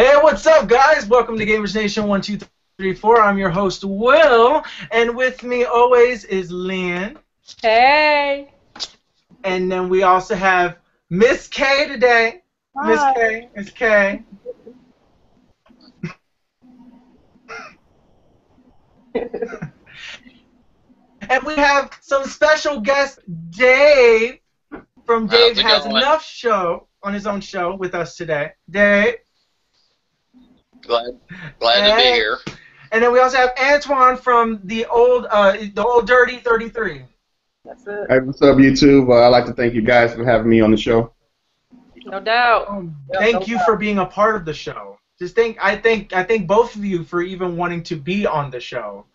Hey, what's up, guys? Welcome to Gamers Nation 1, 2, 3, 4. I'm your host, Will, and with me always is Lynn. Hey. And then we also have Miss K today. Hi. Miss K. And we have some special guest, Dave, from Dave Has Enough show, on his own show with us today. Dave. Glad to be here. And then we also have Antoine from the old Dirty 33. That's it. Hey, what's up, YouTube? I'd like to thank you guys for having me on the show. No doubt. Thank you for being a part of the show. I thank both of you for even wanting to be on the show.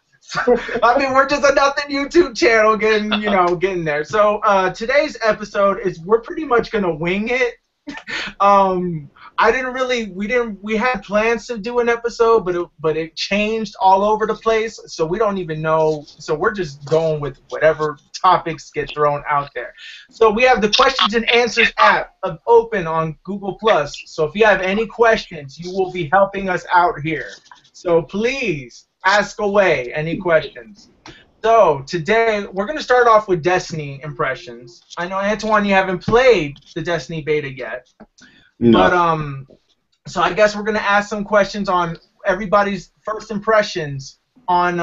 I mean, we're just a nothing YouTube channel getting there. So today's episode is we're pretty much gonna wing it. We had plans to do an episode, but it changed all over the place, so we don't even know. So we're just going with whatever topics get thrown out there. So we have the questions and answers app open on Google+. So if you have any questions, you will be helping us out here. So please ask away any questions. So today we're going to start off with Destiny impressions. I know, Antoine, you haven't played the Destiny beta yet. No. But so I guess we're gonna ask some questions on everybody's first impressions on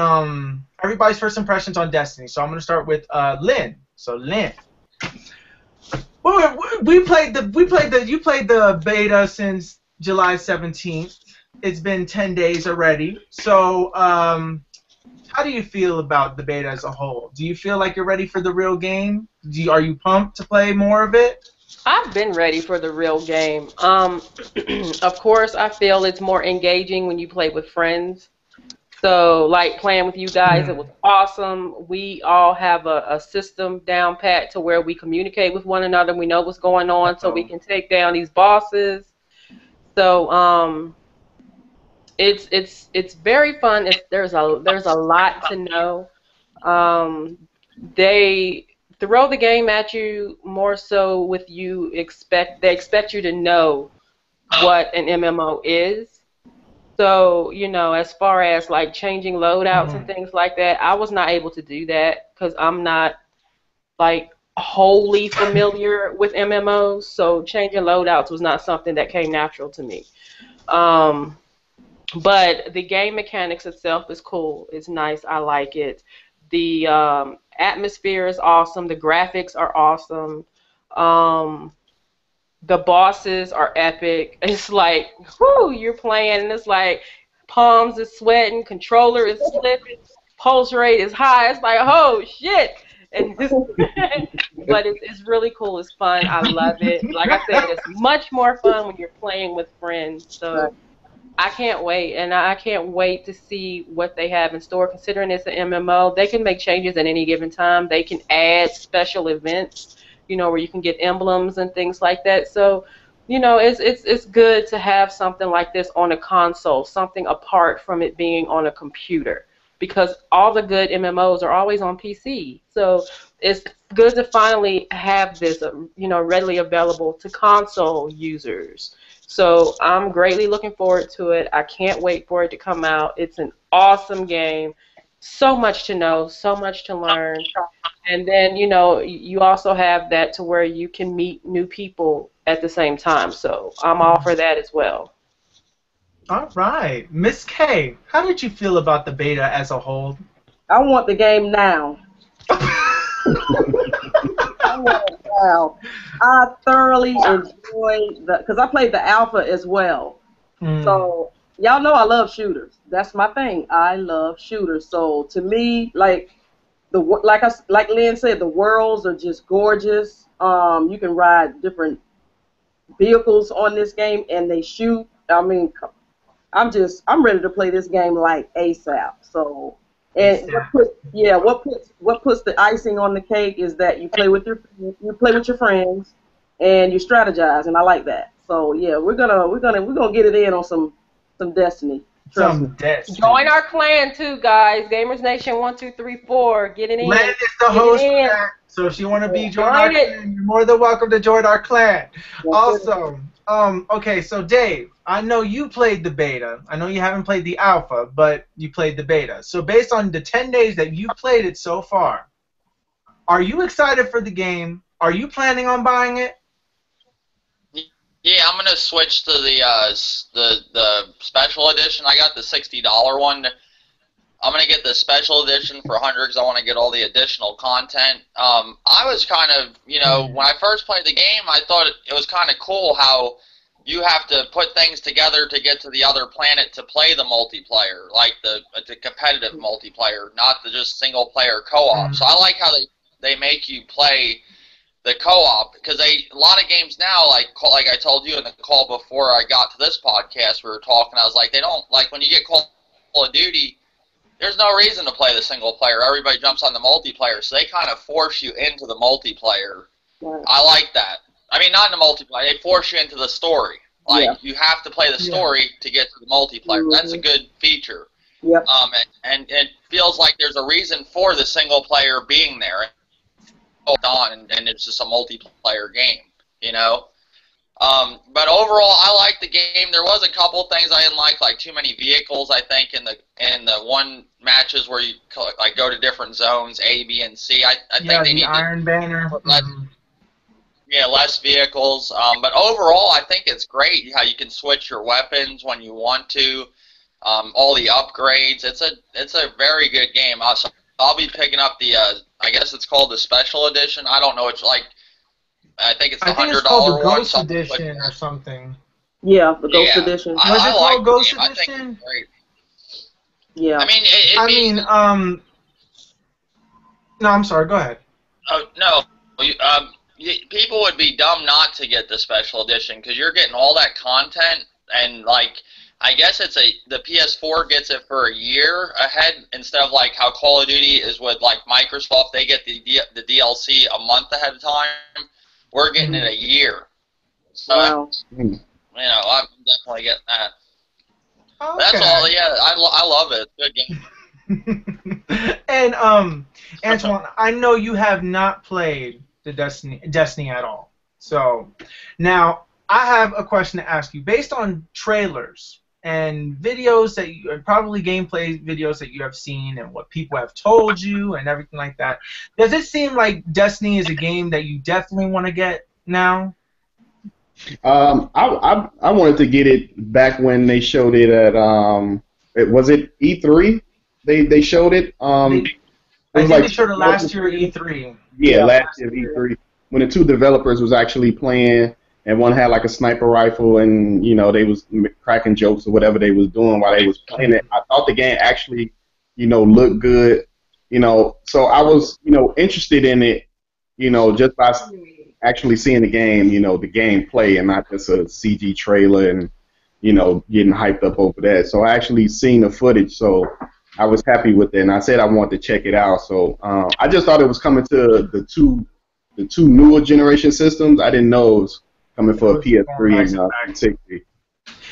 Destiny. So I'm gonna start with Lynn. So Lynn, you played the beta since July 17th. It's been 10 days already. So how do you feel about the beta as a whole? Do you feel like you're ready for the real game? Are you pumped to play more of it? I've been ready for the real game. Of course, I feel it's more engaging when you play with friends. So, like playing with you guys, it was awesome. We all have a system down pat to where we communicate with one another. We know what's going on, so we can take down these bosses. So, it's very fun. There's a lot to know. They throw the game at you more so with they expect you to know what an MMO is. So, as far as like changing loadouts and things like that, I was not able to do that because I'm not like wholly familiar with MMOs, so changing loadouts was not something that came natural to me. But the game mechanics itself is cool. It's nice. I like it. The atmosphere is awesome. The graphics are awesome. The bosses are epic. It's like, whoo, you're playing, and it's like palms is sweating, controller is slipping, pulse rate is high. It's like, oh, shit. And but it's really cool. It's fun. I love it. Like I said, it's much more fun when you're playing with friends. So I can't wait, and I can't wait to see what they have in store. Considering it's an MMO, they can make changes at any given time. They can add special events, where you can get emblems and things like that. So, it's good to have something like this on a console, something apart from it being on a computer, because all the good MMOs are always on PC. So it's good to finally have this, readily available to console users. So I'm greatly looking forward to it. I can't wait for it to come out. It's an awesome game. So much to know, so much to learn. And then, you also have that to where you can meet new people at the same time. So I'm all for that as well. All right. Miss K, how did you feel about the beta as a whole? I want the game now. Wow. I thoroughly enjoyed because I played the alpha as well. So y'all know I love shooters. That's my thing. I love shooters. So to me, like Lynn said, the worlds are just gorgeous. You can ride different vehicles on this game, and they shoot. I mean, I'm ready to play this game like ASAP. So. And what puts the icing on the cake is that you play with your friends, and you strategize, and I like that. So yeah, we're gonna get it in on some Destiny. Destiny. Join our clan too, guys. Gamers Nation 1, 2, 3, 4. Get it in. Lynn is the host. So if you want to join Join our it. clan, you're more than welcome to join our clan. That's Also, okay, so Dave, I know you played the beta. I know you haven't played the alpha, but you played the beta. So based on the 10 days that you played it so far, are you excited for the game? Are you planning on buying it? Yeah, I'm gonna switch to the special edition. I got the $60 one. I'm gonna get the special edition for 100 because I want to get all the additional content. I was kind of, when I first played the game, I thought it was kind of cool how you have to put things together to get to the other planet to play the multiplayer, like the competitive multiplayer, not the just single player co-op. So I like how they make you play the co-op, because a lot of games now, like I told you in the call before I got to this podcast, we were talking, I was like, they don't, like when you get Call of Duty, there's no reason to play the single player. Everybody jumps on the multiplayer, so they kind of force you into the multiplayer. Right. I like that. I mean, not in the multiplayer, they force you into the story. Like, you have to play the story to get to the multiplayer. That's a good feature. Yep. And it feels like there's a reason for the single player being there. And it's just a multiplayer game, But overall, I like the game. There was a couple things I didn't like too many vehicles. I think in the one matches where you like go to different zones, A, B, and C. I think they need Iron Banner. less vehicles. But overall, I think it's great how you can switch your weapons when you want to. All the upgrades. It's a very good game. I'll be picking up the I guess it's called the special edition. I don't know. It's like I think it's the $100 one. I think it's called the Ghost Edition or something. Yeah, the Ghost Edition. Was it called like Ghost Edition? I think Edition? it's great. Yeah. I mean, no, I'm sorry. Go ahead. Oh no. People would be dumb not to get the special edition because you're getting all that content, and like I guess the PS4 gets it for a year ahead instead of like how Call of Duty is with like Microsoft. They get the DLC a month ahead of time. We're getting it a year. So Wow. I'm definitely getting that. Okay. That's all. Yeah, I love it. Good game. And Antoine, I know you have not played the Destiny at all. So now I have a question to ask you. Based on trailers and videos probably gameplay videos that you have seen and what people have told you and everything like that, does it seem like Destiny is a game that you definitely want to get now? I wanted to get it back when they showed it at was it E3? They showed it. I think they showed it last year at E3. Yeah, last year at E3 when the two developers was actually playing. And one had like a sniper rifle, and they was cracking jokes or whatever they was doing while they was playing it. I thought the game actually, looked good, So I was, interested in it, just by actually seeing the game, the gameplay, and not just a CG trailer and, getting hyped up over that. So I actually seen the footage, so I was happy with it, and I said I wanted to check it out. So I just thought it was coming to the two newer generation systems. I didn't know it was coming for a PS3 and 360.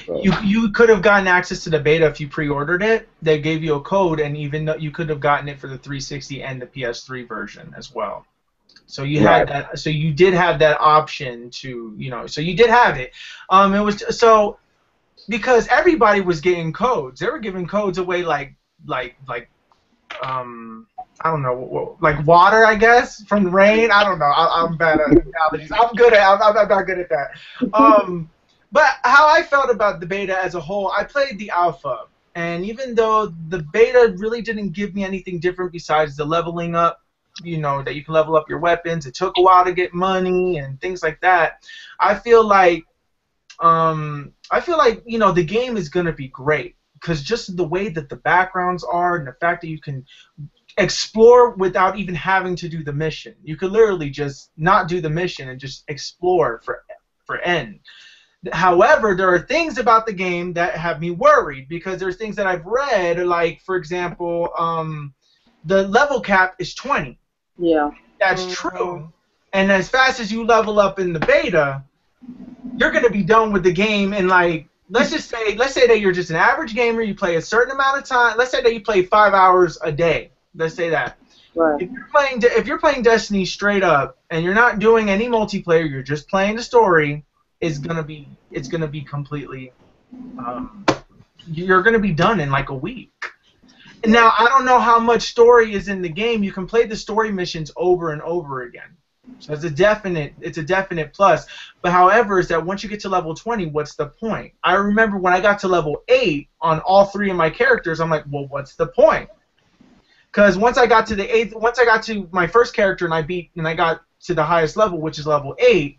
So. You could have gotten access to the beta if you pre-ordered it. They gave you a code, and even though you could have gotten it for the 360 and the PS3 version as well. So you had that. So you did have that option to, So you did have it. It was so because everybody was getting codes. They were giving codes away like I don't know, like water, I guess, from the rain. I don't know. I'm bad at analogies. I'm not good at that. But how I felt about the beta as a whole, I played the alpha, and even though the beta really didn't give me anything different besides the leveling up, that you can level up your weapons. It took a while to get money and things like that. I feel like the game is gonna be great because just the way that the backgrounds are and the fact that you can explore without even having to do the mission. You could literally just not do the mission and just explore for end. However, there are things about the game that have me worried because there's things that I've read, like, for example, the level cap is 20. Yeah. That's true. And as fast as you level up in the beta, you're going to be done with the game in, like, let's say that you're just an average gamer, you play a certain amount of time. Let's say that you play 5 hours a day. Let's say that. Right. If you're playing Destiny straight up and you're not doing any multiplayer, you're just playing the story, it's gonna be completely you're gonna be done in like a week. Now I don't know how much story is in the game. You can play the story missions over and over again. So it's a definite plus. But however, is that once you get to level 20, what's the point? I remember when I got to level 8 on all 3 of my characters, I'm like, well, what's the point? Because once I got to my first character and I got to the highest level, which is level 8,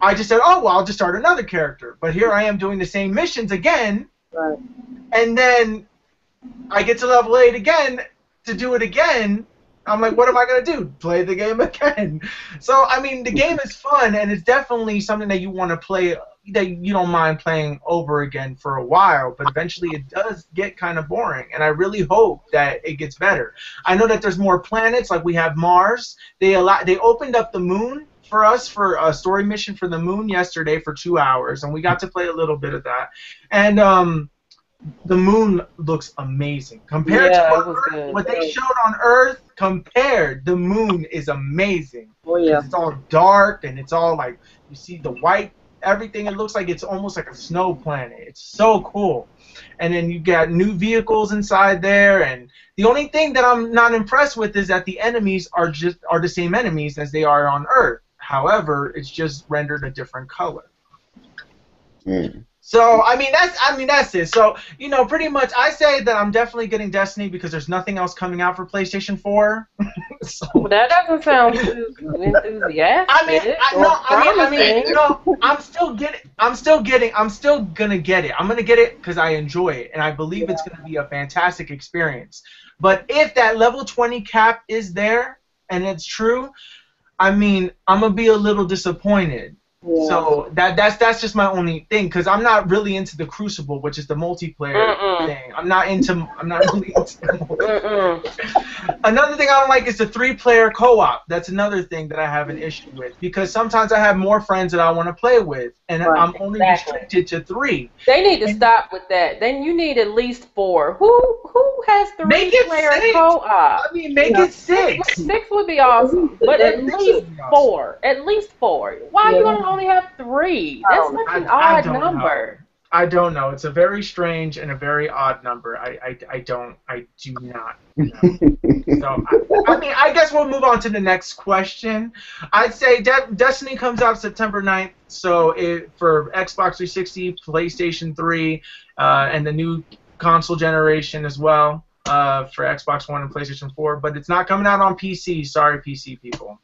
I just said, oh well, I'll just start another character. But here I am doing the same missions again, Right. and then I get to level 8 again to do it again. I'm like, what am I gonna do? Play the game again? So I mean, the game is fun, and it's definitely something that you want to play, that you don't mind playing over again for a while. But eventually, it does get kind of boring, and I really hope that it gets better. I know that there's more planets, like we have Mars. They opened up the moon for us for a story mission for the moon yesterday for 2 hours, and we got to play a little bit of that. And the moon looks amazing compared to what they showed on Earth. The moon is amazing. Oh yeah. It's all dark and it's all like you see the white everything. It looks like it's almost like a snow planet. It's so cool. And then you got new vehicles inside there. And the only thing that I'm not impressed with is that the enemies are the same enemies as they are on Earth. However, it's just rendered a different color. Mm. So I mean that's it. So pretty much I say that I'm definitely getting Destiny because there's nothing else coming out for PlayStation 4. So, well, that doesn't sound too enthusiastic. I'm still gonna get it. I'm gonna get it because I enjoy it and I believe it's gonna be a fantastic experience. But if that level 20 cap is there and it's true, I mean I'm gonna be a little disappointed. Yeah. So that's just my only thing, because I'm not really into the Crucible, which is the multiplayer thing. I'm not really into the multiplayer. Another thing I don't like is the 3-player co-op. That's another thing that I have an issue with, because sometimes I have more friends that I want to play with, and I'm only restricted to 3. They need to stop with that. Then you need at least 4. Who has 3-player co-op? I mean, make it 6. 6 would be awesome, but at least 4. At least 4. Why are you gonna only have 3? That's such an odd number. I don't know. It's a very strange and a very odd number. I do not know. So I guess we'll move on to the next question. I'd say Destiny comes out September 9th. So for Xbox 360, PlayStation 3, and the new console generation as well, for Xbox One and PlayStation 4. But it's not coming out on PC. Sorry, PC people.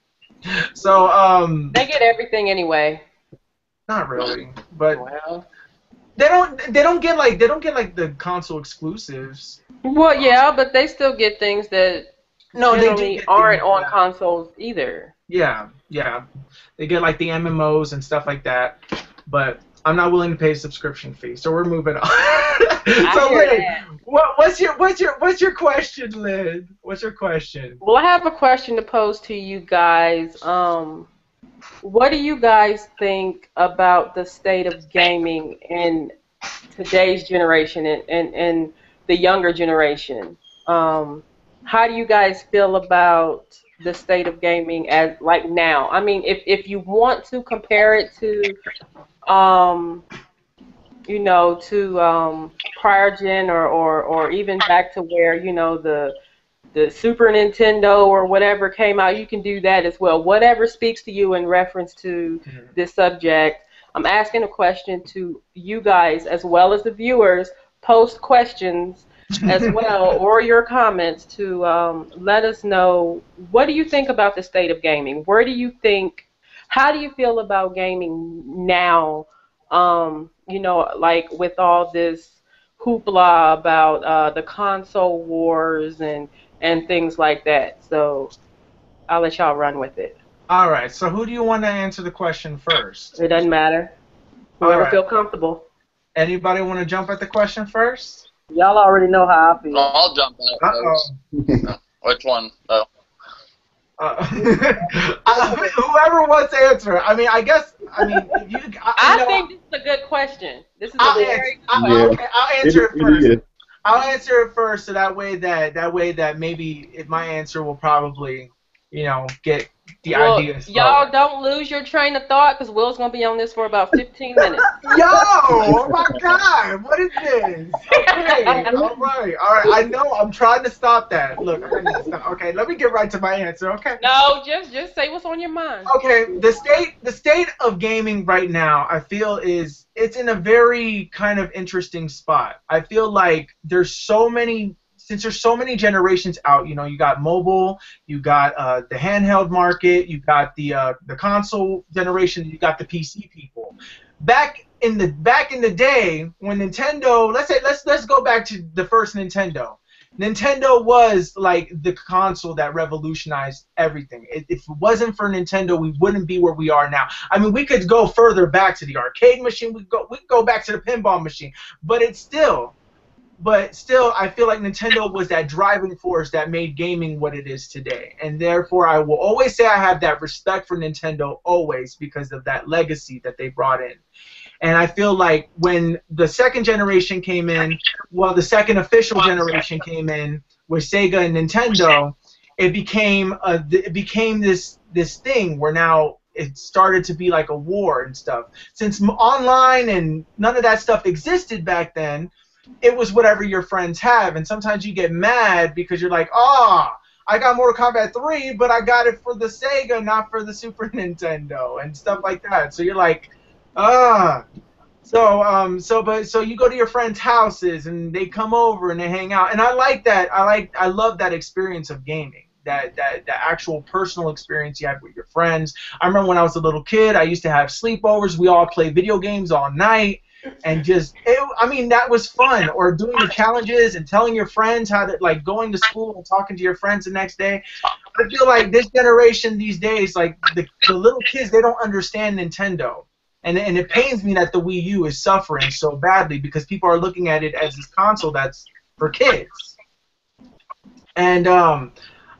So they get everything anyway. Not really, but well, they don't get like the console exclusives. Well, yeah, but they still get things that generally aren't on consoles either. Yeah, they get like the MMOs and stuff like that, but I'm not willing to pay a subscription fee, so we're moving on. So, Lynn, what's your question, Lynn? What's your question? Well, I have a question to pose to you guys. What do you guys think about the state of gaming in today's generation and the younger generation? How do you guys feel about the state of gaming as like now? I mean, if you want to compare it to prior gen or even back to where the Super Nintendo or whatever came out, you can do that as well. Whatever speaks to you in reference to this subject. I'm asking a question to you guys as well as the viewers. Post questions as well or your comments to let us know, what do you think about the state of gaming? How do you feel about gaming now? Like with all this hoopla about the console wars and things like that. So I'll let y'all run with it. All right. So who do you want to answer the question first? It doesn't matter. Whoever feel comfortable. Anybody want to jump at the question first? Y'all already know how I feel. I'll jump at it. Which one, though? Whoever wants to answer. I mean, I think this is a good question. This is a very good question. Okay, I'll answer it first. I'll answer it first, so that way that maybe if my answer will probably, get the idea. Y'all don't lose your train of thought, because Will's gonna be on this for about 15 minutes. Yo, oh my God, what is this? Okay, all right. I know. I'm trying to stop that. Look, I need to stop. Okay, let me get right to my answer. Okay. No, just say what's on your mind. Okay, the state of gaming right now, I feel it's in a very kind of interesting spot. I feel like since there's so many generations out, you got mobile, you got the handheld market, you got the console generation, you got the PC people. Back in the day when Nintendo, let's go back to the first Nintendo. Nintendo was like the console that revolutionized everything. If it wasn't for Nintendo, we wouldn't be where we are now. I mean, we could go further back to the arcade machine. We could go back to the pinball machine, but still, I feel like Nintendo was that driving force that made gaming what it is today. And therefore, I will always say I have that respect for Nintendo always because of that legacy that they brought in. And I feel like when the second generation came in, the second official generation came in with Sega and Nintendo, it became this thing where now it started to be like a war and stuff. Since online and none of that stuff existed back then, it was whatever your friends have. And sometimes you get mad because you're like, I got Mortal Kombat 3, but I got it for the Sega, not for the Super Nintendo, and stuff like that. So you're like, So you go to your friends' houses and they come over and they hang out, and I like that. I love that experience of gaming, that actual personal experience you have with your friends. I remember when I was a little kid, I used to have sleepovers. We all play video games all night, and that was fun. Or doing the challenges and telling your friends how to, like, going to school and talking to your friends the next day. I feel like this generation these days, like the little kids, they don't understand Nintendo. And it pains me that the Wii U is suffering so badly because people are looking at it as this console that's for kids. And I'm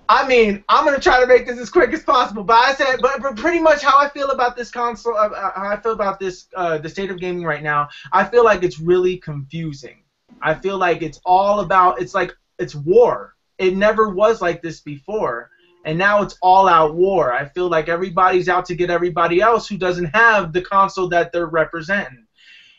gonna try to make this as quick as possible. But but pretty much how I feel about this console, how I feel about this the state of gaming right now. I feel like it's really confusing. I feel like it's war. It never was like this before. And now it's all-out war. I feel like everybody's out to get everybody else who doesn't have the console that they're representing.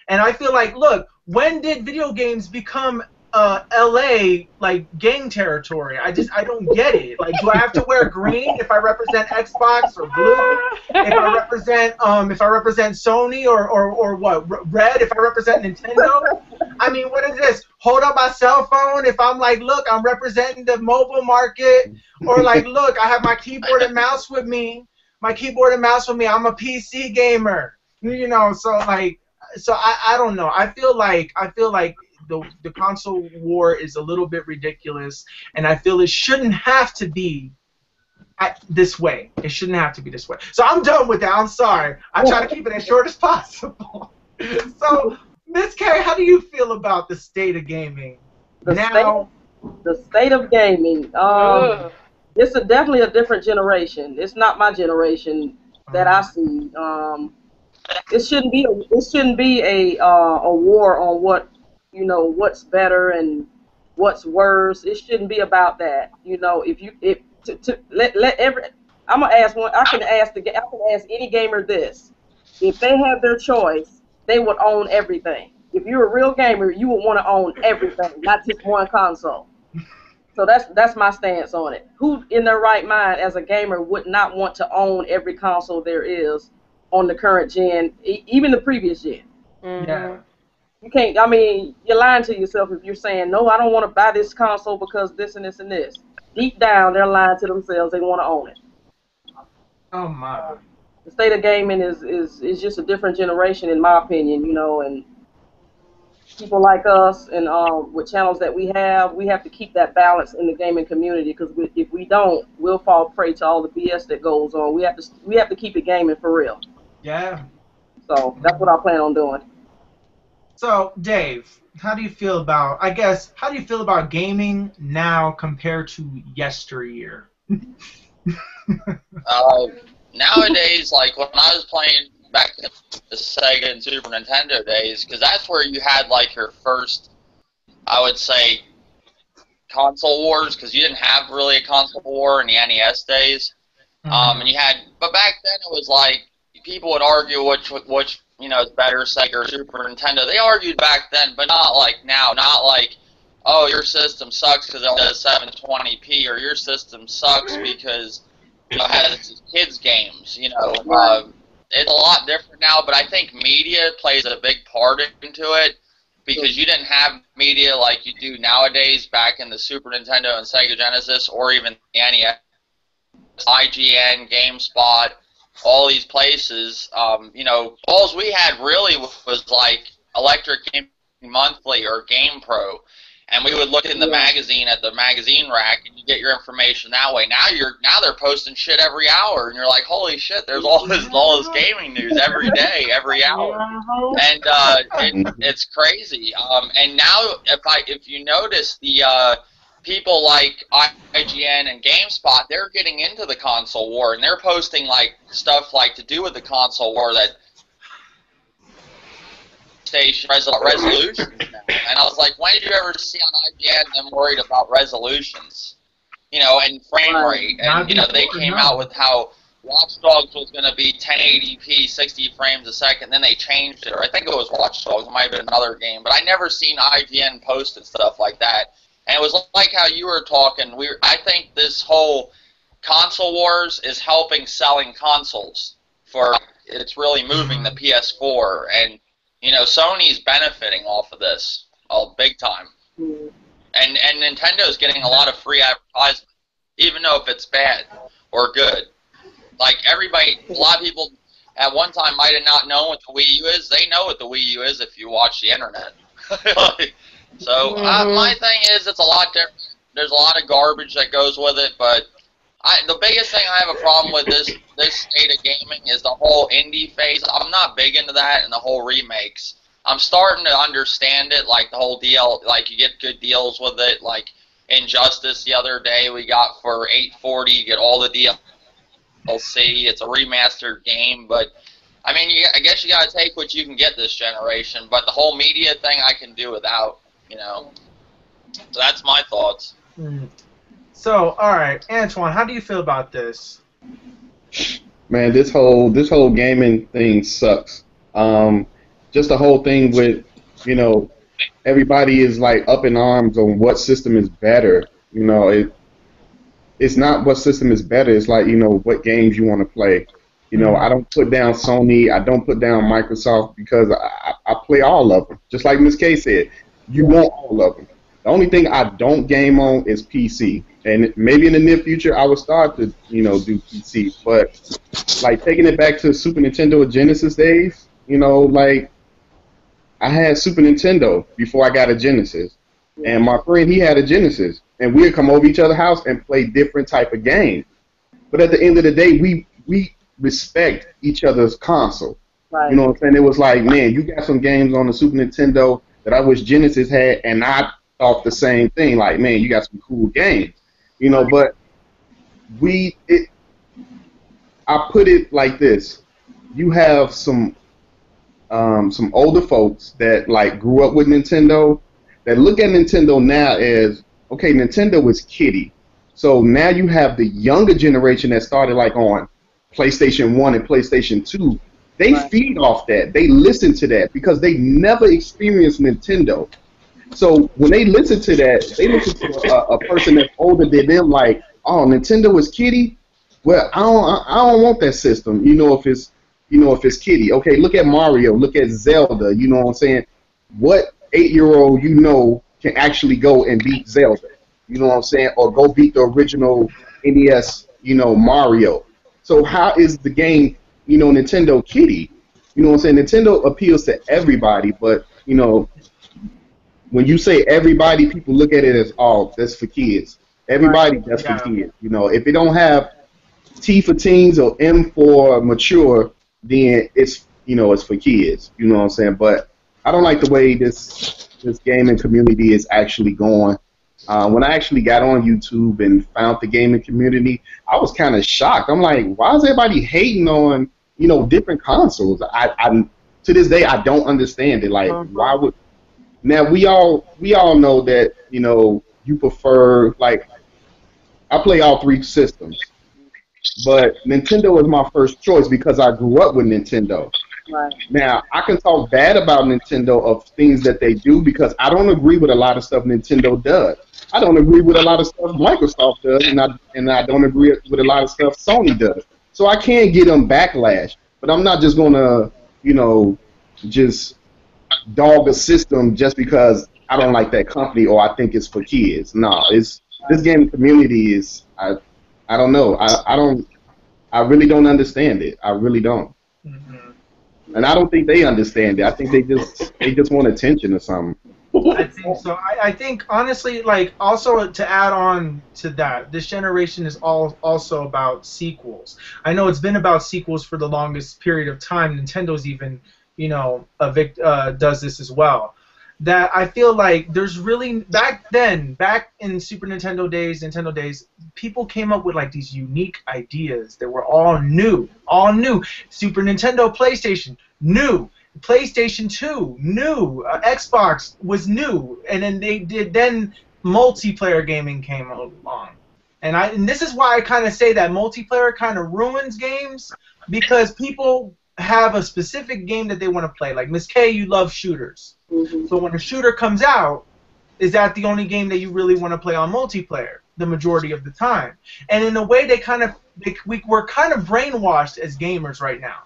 And I feel like, look, when did video games become LA, like, gang territory? I don't get it. Like, do I have to wear green if I represent Xbox, or blue if I represent Sony, or what, red if I represent Nintendo? I mean, what is this? Hold up my cell phone if I'm like, look, I'm representing the mobile market, or like, look, I have my keyboard and mouse with me. I'm a PC gamer. So I don't know. I feel like the console war is a little bit ridiculous, and I feel it shouldn't have to be this way. It shouldn't have to be this way. So I'm done with that. I'm sorry. I try to keep it as short as possible. So, Miss K, how do you feel about the state of gaming now? The state of gaming. It's definitely a different generation. It's not my generation that I see. It shouldn't be a war on what's better and what's worse. It shouldn't be about that. I'm gonna ask one. I can ask any gamer this: if they had their choice, they would own everything. If you're a real gamer, you would want to own everything, not just one console. So that's my stance on it. Who in their right mind as a gamer would not want to own every console there is on the current gen, even the previous gen? Mm-hmm. Yeah. You can't. I mean, you're lying to yourself if you're saying, no, I don't want to buy this console because this and this and this. Deep down, they're lying to themselves. They want to own it. Oh my. The state of gaming is just a different generation, in my opinion. And people like us and with channels that we have to keep that balance in the gaming community, because if we don't, we'll fall prey to all the BS that goes on. We have to keep it gaming for real. Yeah. So that's what I plan on doing. So, Dave, how do you feel about gaming now compared to yesteryear? Nowadays, like when I was playing back in the Sega and Super Nintendo days, because that's where you had like your first I would say console wars, because you didn't have really a console war in the NES days. And you had, but back then it was like people would argue which you know is better, Sega or Super Nintendo. They argued back then, but not like now. Not like, oh, your system sucks because it only does 720p, or your system sucks because it has kids games. You know, it's a lot different now. But I think media plays a big part into it, because you didn't have media like you do nowadays back in the Super Nintendo and Sega Genesis, or even the NES. IGN, GameSpot, all these places, you know, all we had really was like Electric Gaming Monthly or GamePro, and we would look in the magazine at the magazine rack, and you get your information that way. Now they're posting shit every hour, and you're like, holy shit, there's all this gaming news every day, every hour, and it's crazy. And now if you notice the people like IGN and GameSpot, they're getting into the console war, and they're posting like stuff like to do with the console war, that station resolutions now. And I was like, when did you ever see on IGN them worried about resolutions, you know, and frame rate? And you know, they came out with how Watch Dogs was going to be 1080p, 60 frames a second. Then they changed it, or I think it was Watch Dogs. It might have been another game, but I never seen IGN posted stuff like that. And it was like how you were talking. I think this whole console wars is helping selling consoles. It's really moving the PS4, and you know, Sony's benefiting off of this, big time. And Nintendo's getting a lot of free advertisement, even though if it's bad or good. Like everybody, a lot of people at one time might have not known what the Wii U is. They know what the Wii U is if you watch the internet. So my thing is, it's a lot different. There's a lot of garbage that goes with it, but the biggest thing I have a problem with this state of gaming is the whole indie phase. I'm not big into that, and the whole remakes. I'm starting to understand it, like the whole deal, like you get good deals with it, like Injustice the other day we got for $840, you get all the DLC. It's a remastered game, but I mean, I guess you gotta take what you can get this generation, but the whole media thing I can do without. You know, so that's my thoughts. So, all right, Antoine, how do you feel about this? Man, this whole gaming thing sucks. Just the whole thing with, you know, everybody is like up in arms on what system is better. You know, it's not what system is better. It's like, you know, what games you want to play. You know, I don't put down Sony. I don't put down Microsoft, because I play all of them. Just like Ms. K said. You want all of them. The only thing I don't game on is PC, and maybe in the near future I will start to, you know, do PC. But like taking it back to Super Nintendo or Genesis days, you know, like I had Super Nintendo before I got a Genesis, and my friend, he had a Genesis, and we'd come over each other's house and play different type of games. But at the end of the day, we respect each other's console. Right. You know what I'm saying? It was like, man, you got some games on the Super Nintendo that I wish Genesis had, and I thought the same thing. Like, man, you got some cool games, you know. But I put it like this: you have some older folks that like grew up with Nintendo, that look at Nintendo now as, okay, Nintendo was kiddie. So now you have the younger generation that started like on PlayStation 1 and PlayStation 2. They feed off that. They listen to that because they never experienced Nintendo. So when they listen to that, they listen to a person that's older than them, like, oh, Nintendo is kiddie. Well, I don't want that system. You know, if it's kiddie. Okay, look at Mario. Look at Zelda. You know what I'm saying? What 8-year-old you know can actually go and beat Zelda? You know what I'm saying? Or go beat the original NES, you know, Mario. So how is the game, you know, Nintendo kiddie? You know what I'm saying? Nintendo appeals to everybody, but, you know, when you say everybody, people look at it as, oh, that's for kids. Everybody, that's for kids. You know, if it don't have T for teens or M for mature, then it's, you know, it's for kids. You know what I'm saying? But I don't like the way this gaming community is actually going. When I actually got on YouTube and found the gaming community, I was kind of shocked. I'm like, why is everybody hating on, you know, different consoles? I to this day, I don't understand it. Like, why would, Now we all know that you prefer, like, I play all three systems, but Nintendo is my first choice because I grew up with Nintendo. Right. Now, I can talk bad about Nintendo of things that they do because I don't agree with a lot of stuff Nintendo does. I don't agree with a lot of stuff Microsoft does, and I don't agree with a lot of stuff Sony does. So I can't get them backlash, but I'm not just gonna, just dog a system just because I don't like that company or I think it's for kids. No, this gaming community is I don't know. I really don't understand it. I really don't. Mm-hmm. And I don't think they understand it. I think they just want attention or something. I think so. I think honestly, like, also to add on to that, this generation is also about sequels. I know it's been about sequels for the longest period of time. Nintendo's even, does this as well. That I feel like there's really back in Super Nintendo days, people came up with like these unique ideas that were all new. Super Nintendo, PlayStation, new. PlayStation 2, new. Xbox was new, and then multiplayer gaming came along, and this is why I kind of say that multiplayer kind of ruins games because people have a specific game that they want to play. Like Miss K, you love shooters, so when a shooter comes out, is that the only game that you really want to play on multiplayer the majority of the time? And in a way, we're kind of brainwashed as gamers right now,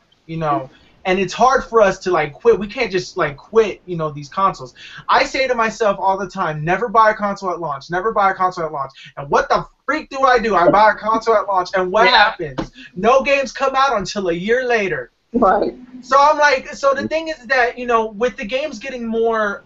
And it's hard for us to like quit. We can't just like quit, these consoles. I say to myself all the time, never buy a console at launch. Never buy a console at launch. And what the freak do? I buy a console at launch, and what happens? No games come out until a year later. Right. So I'm like, so the thing is that with the games getting more,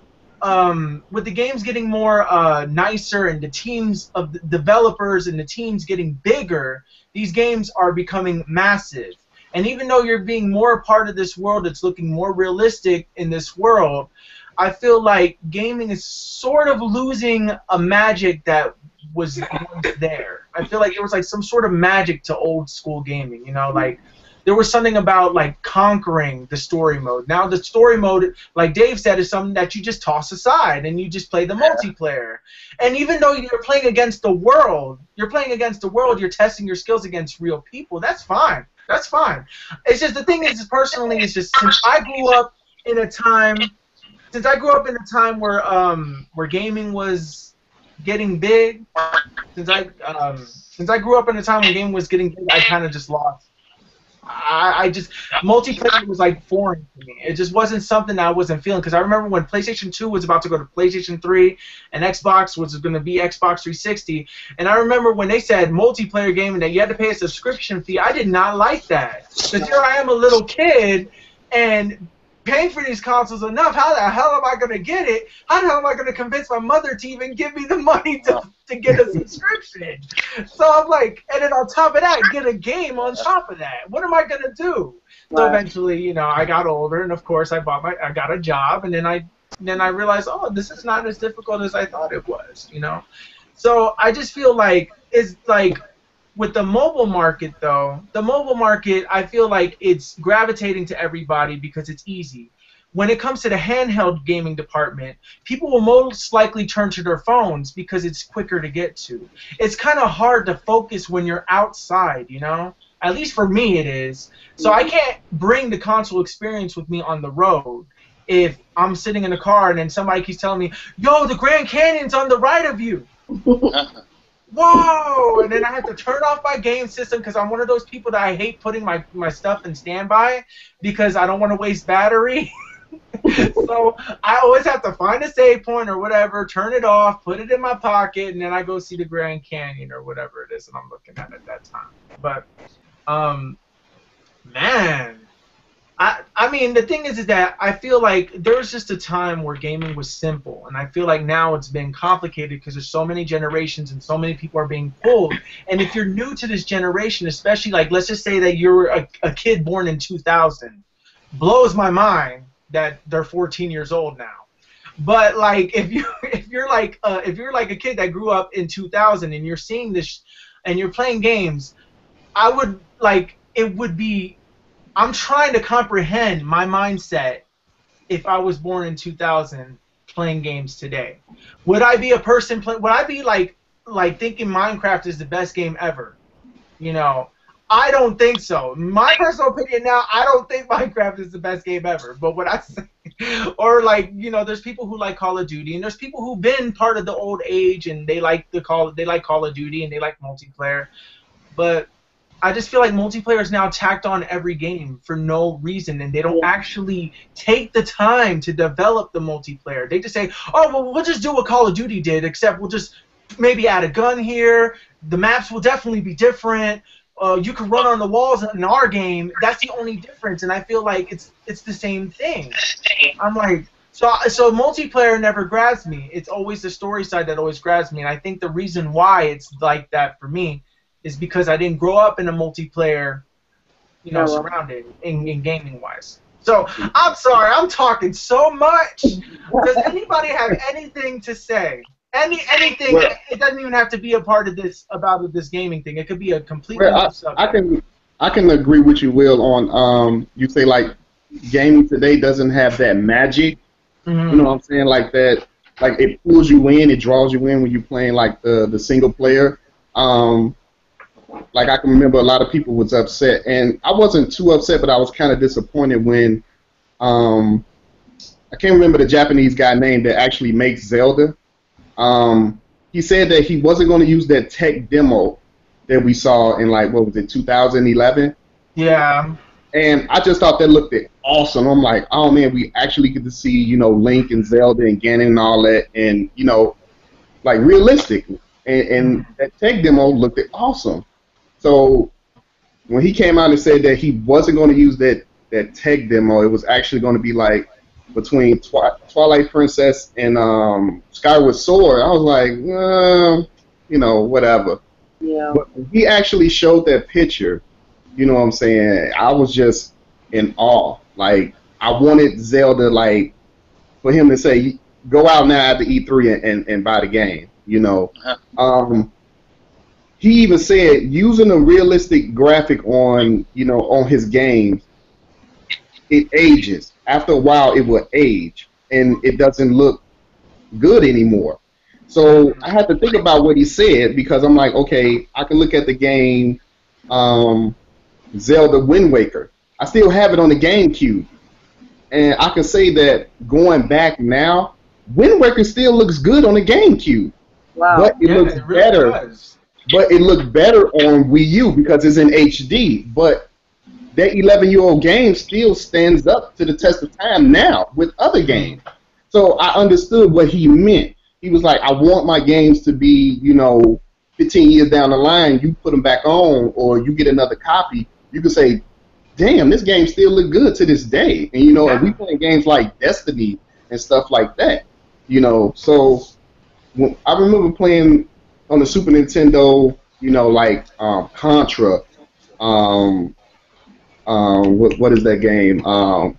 nicer, and the teams of the developers and the teams getting bigger, these games are becoming massive. And even though you're being more a part of this world, it's looking more realistic in this world, I feel like gaming is sort of losing a magic that was once there. I feel like there was like some sort of magic to old school gaming, like there was something about like conquering the story mode. Now the story mode, like Dave said, is something that you just toss aside and you just play the multiplayer. And even though you're playing against the world, you're testing your skills against real people. That's fine. That's fine. It's just the thing is, personally, it's just since I grew up in a time where gaming was getting big, since I grew up in a time when gaming was getting big, I kind of just lost. Multiplayer was like foreign to me. It just wasn't something that I wasn't feeling, because I remember when PlayStation 2 was about to go to PlayStation 3 and Xbox was going to be Xbox 360, and I remember when they said multiplayer gaming that you had to pay a subscription fee. I did not like that, because here I am, a little kid, and paying for these consoles enough. How the hell am I going to get it? How the hell am I going to convince my mother to even give me the money to get a subscription? So I'm like, and then on top of that, get a game on top of that. What am I going to do? Right. So eventually, I got older, and of course I got a job, and then I realized, oh, this is not as difficult as I thought it was, So I just feel like it's like, with the mobile market, though, I feel like it's gravitating to everybody because it's easy. When it comes to the handheld gaming department, people will most likely turn to their phones because it's quicker to get to. It's kind of hard to focus when you're outside, At least for me it is. So I can't bring the console experience with me on the road if I'm sitting in a car and then somebody keeps telling me, yo, the Grand Canyon's on the right of you. Whoa! And then I have to turn off my game system because I'm one of those people that I hate putting my stuff in standby because I don't want to waste battery. So I always have to find a save point or whatever, turn it off, put it in my pocket, and then I go see the Grand Canyon or whatever it is that I'm looking at that time. But, man, I mean, the thing is that I feel like there was just a time where gaming was simple, and I feel like now it's been complicated because there's so many generations and so many people are being pulled. And if you're new to this generation, especially, like, let's just say that you're a kid born in 2000, blows my mind that they're 14 years old now. But like, if you're like a kid that grew up in 2000 and you're seeing this and you're playing games, I'm trying to comprehend my mindset if I was born in 2000 playing games today. Would I be a person would I be like thinking Minecraft is the best game ever? You know, I don't think so. My personal opinion now, I don't think Minecraft is the best game ever. But what I say, or like, you know, there's people who like Call of Duty, and there's people who've been part of the old age, and they like Call of Duty, and they like multiplayer. But I just feel like multiplayer is now tacked on every game for no reason, and they don't actually take the time to develop the multiplayer. They just say, oh, well, we'll just do what Call of Duty did, except we'll just maybe add a gun here. The maps will definitely be different. You can run on the walls in our game. That's the only difference, and I feel like it's the same thing. I'm like, so multiplayer never grabs me. It's always the story side that always grabs me, and I think the reason why it's like that for me is because I didn't grow up in a multiplayer, you know, surrounded in gaming wise. So I'm sorry, I'm talking so much. Does anybody have anything to say? Anything? Well, it doesn't even have to be a part of this this gaming thing. It could be a completely new subject. I can agree with you, Will, on you say like gaming today doesn't have that magic. Mm-hmm. You know what I'm saying? Like that, like it pulls you in, it draws you in when you're playing like the single player. Like I can remember a lot of people was upset, and I wasn't too upset, but I was kind of disappointed when I can't remember the Japanese guy name that actually makes Zelda. He said that he wasn't going to use that tech demo that we saw in like what was it 2011? Yeah. And I just thought that looked awesome. I'm like, oh man, we actually get to see, you know, Link and Zelda and Ganon and all that, and you know, like realistic. And that tech demo looked awesome. So when he came out and said that he wasn't going to use that tech demo, it was actually going to be like between Twilight Princess and Skyward Sword. I was like, you know, whatever. Yeah. But when he actually showed that picture, you know what I'm saying, I was just in awe. Like, I wanted Zelda, like, for him to say, go out now at the E3 and buy the game, you know. He even said using a realistic graphic on, you know, on his games, it ages. After a while, it will age, and it doesn't look good anymore. So I had to think about what he said, because I'm like, okay, I can look at the game Zelda Wind Waker. I still have it on the GameCube, and I can say that going back now, Wind Waker still looks good on the GameCube. Wow. But it looks really better. Does. But it looked better on Wii U because it's in HD. But that 11-year-old game still stands up to the test of time now with other games. So I understood what he meant. He was like, I want my games to be, you know, 15 years down the line, you put them back on or you get another copy, you can say, damn, this game still look good to this day. And, you know, and we playing games like Destiny and stuff like that, you know. So when I remember playing on the Super Nintendo, you know, like Contra, what is that game?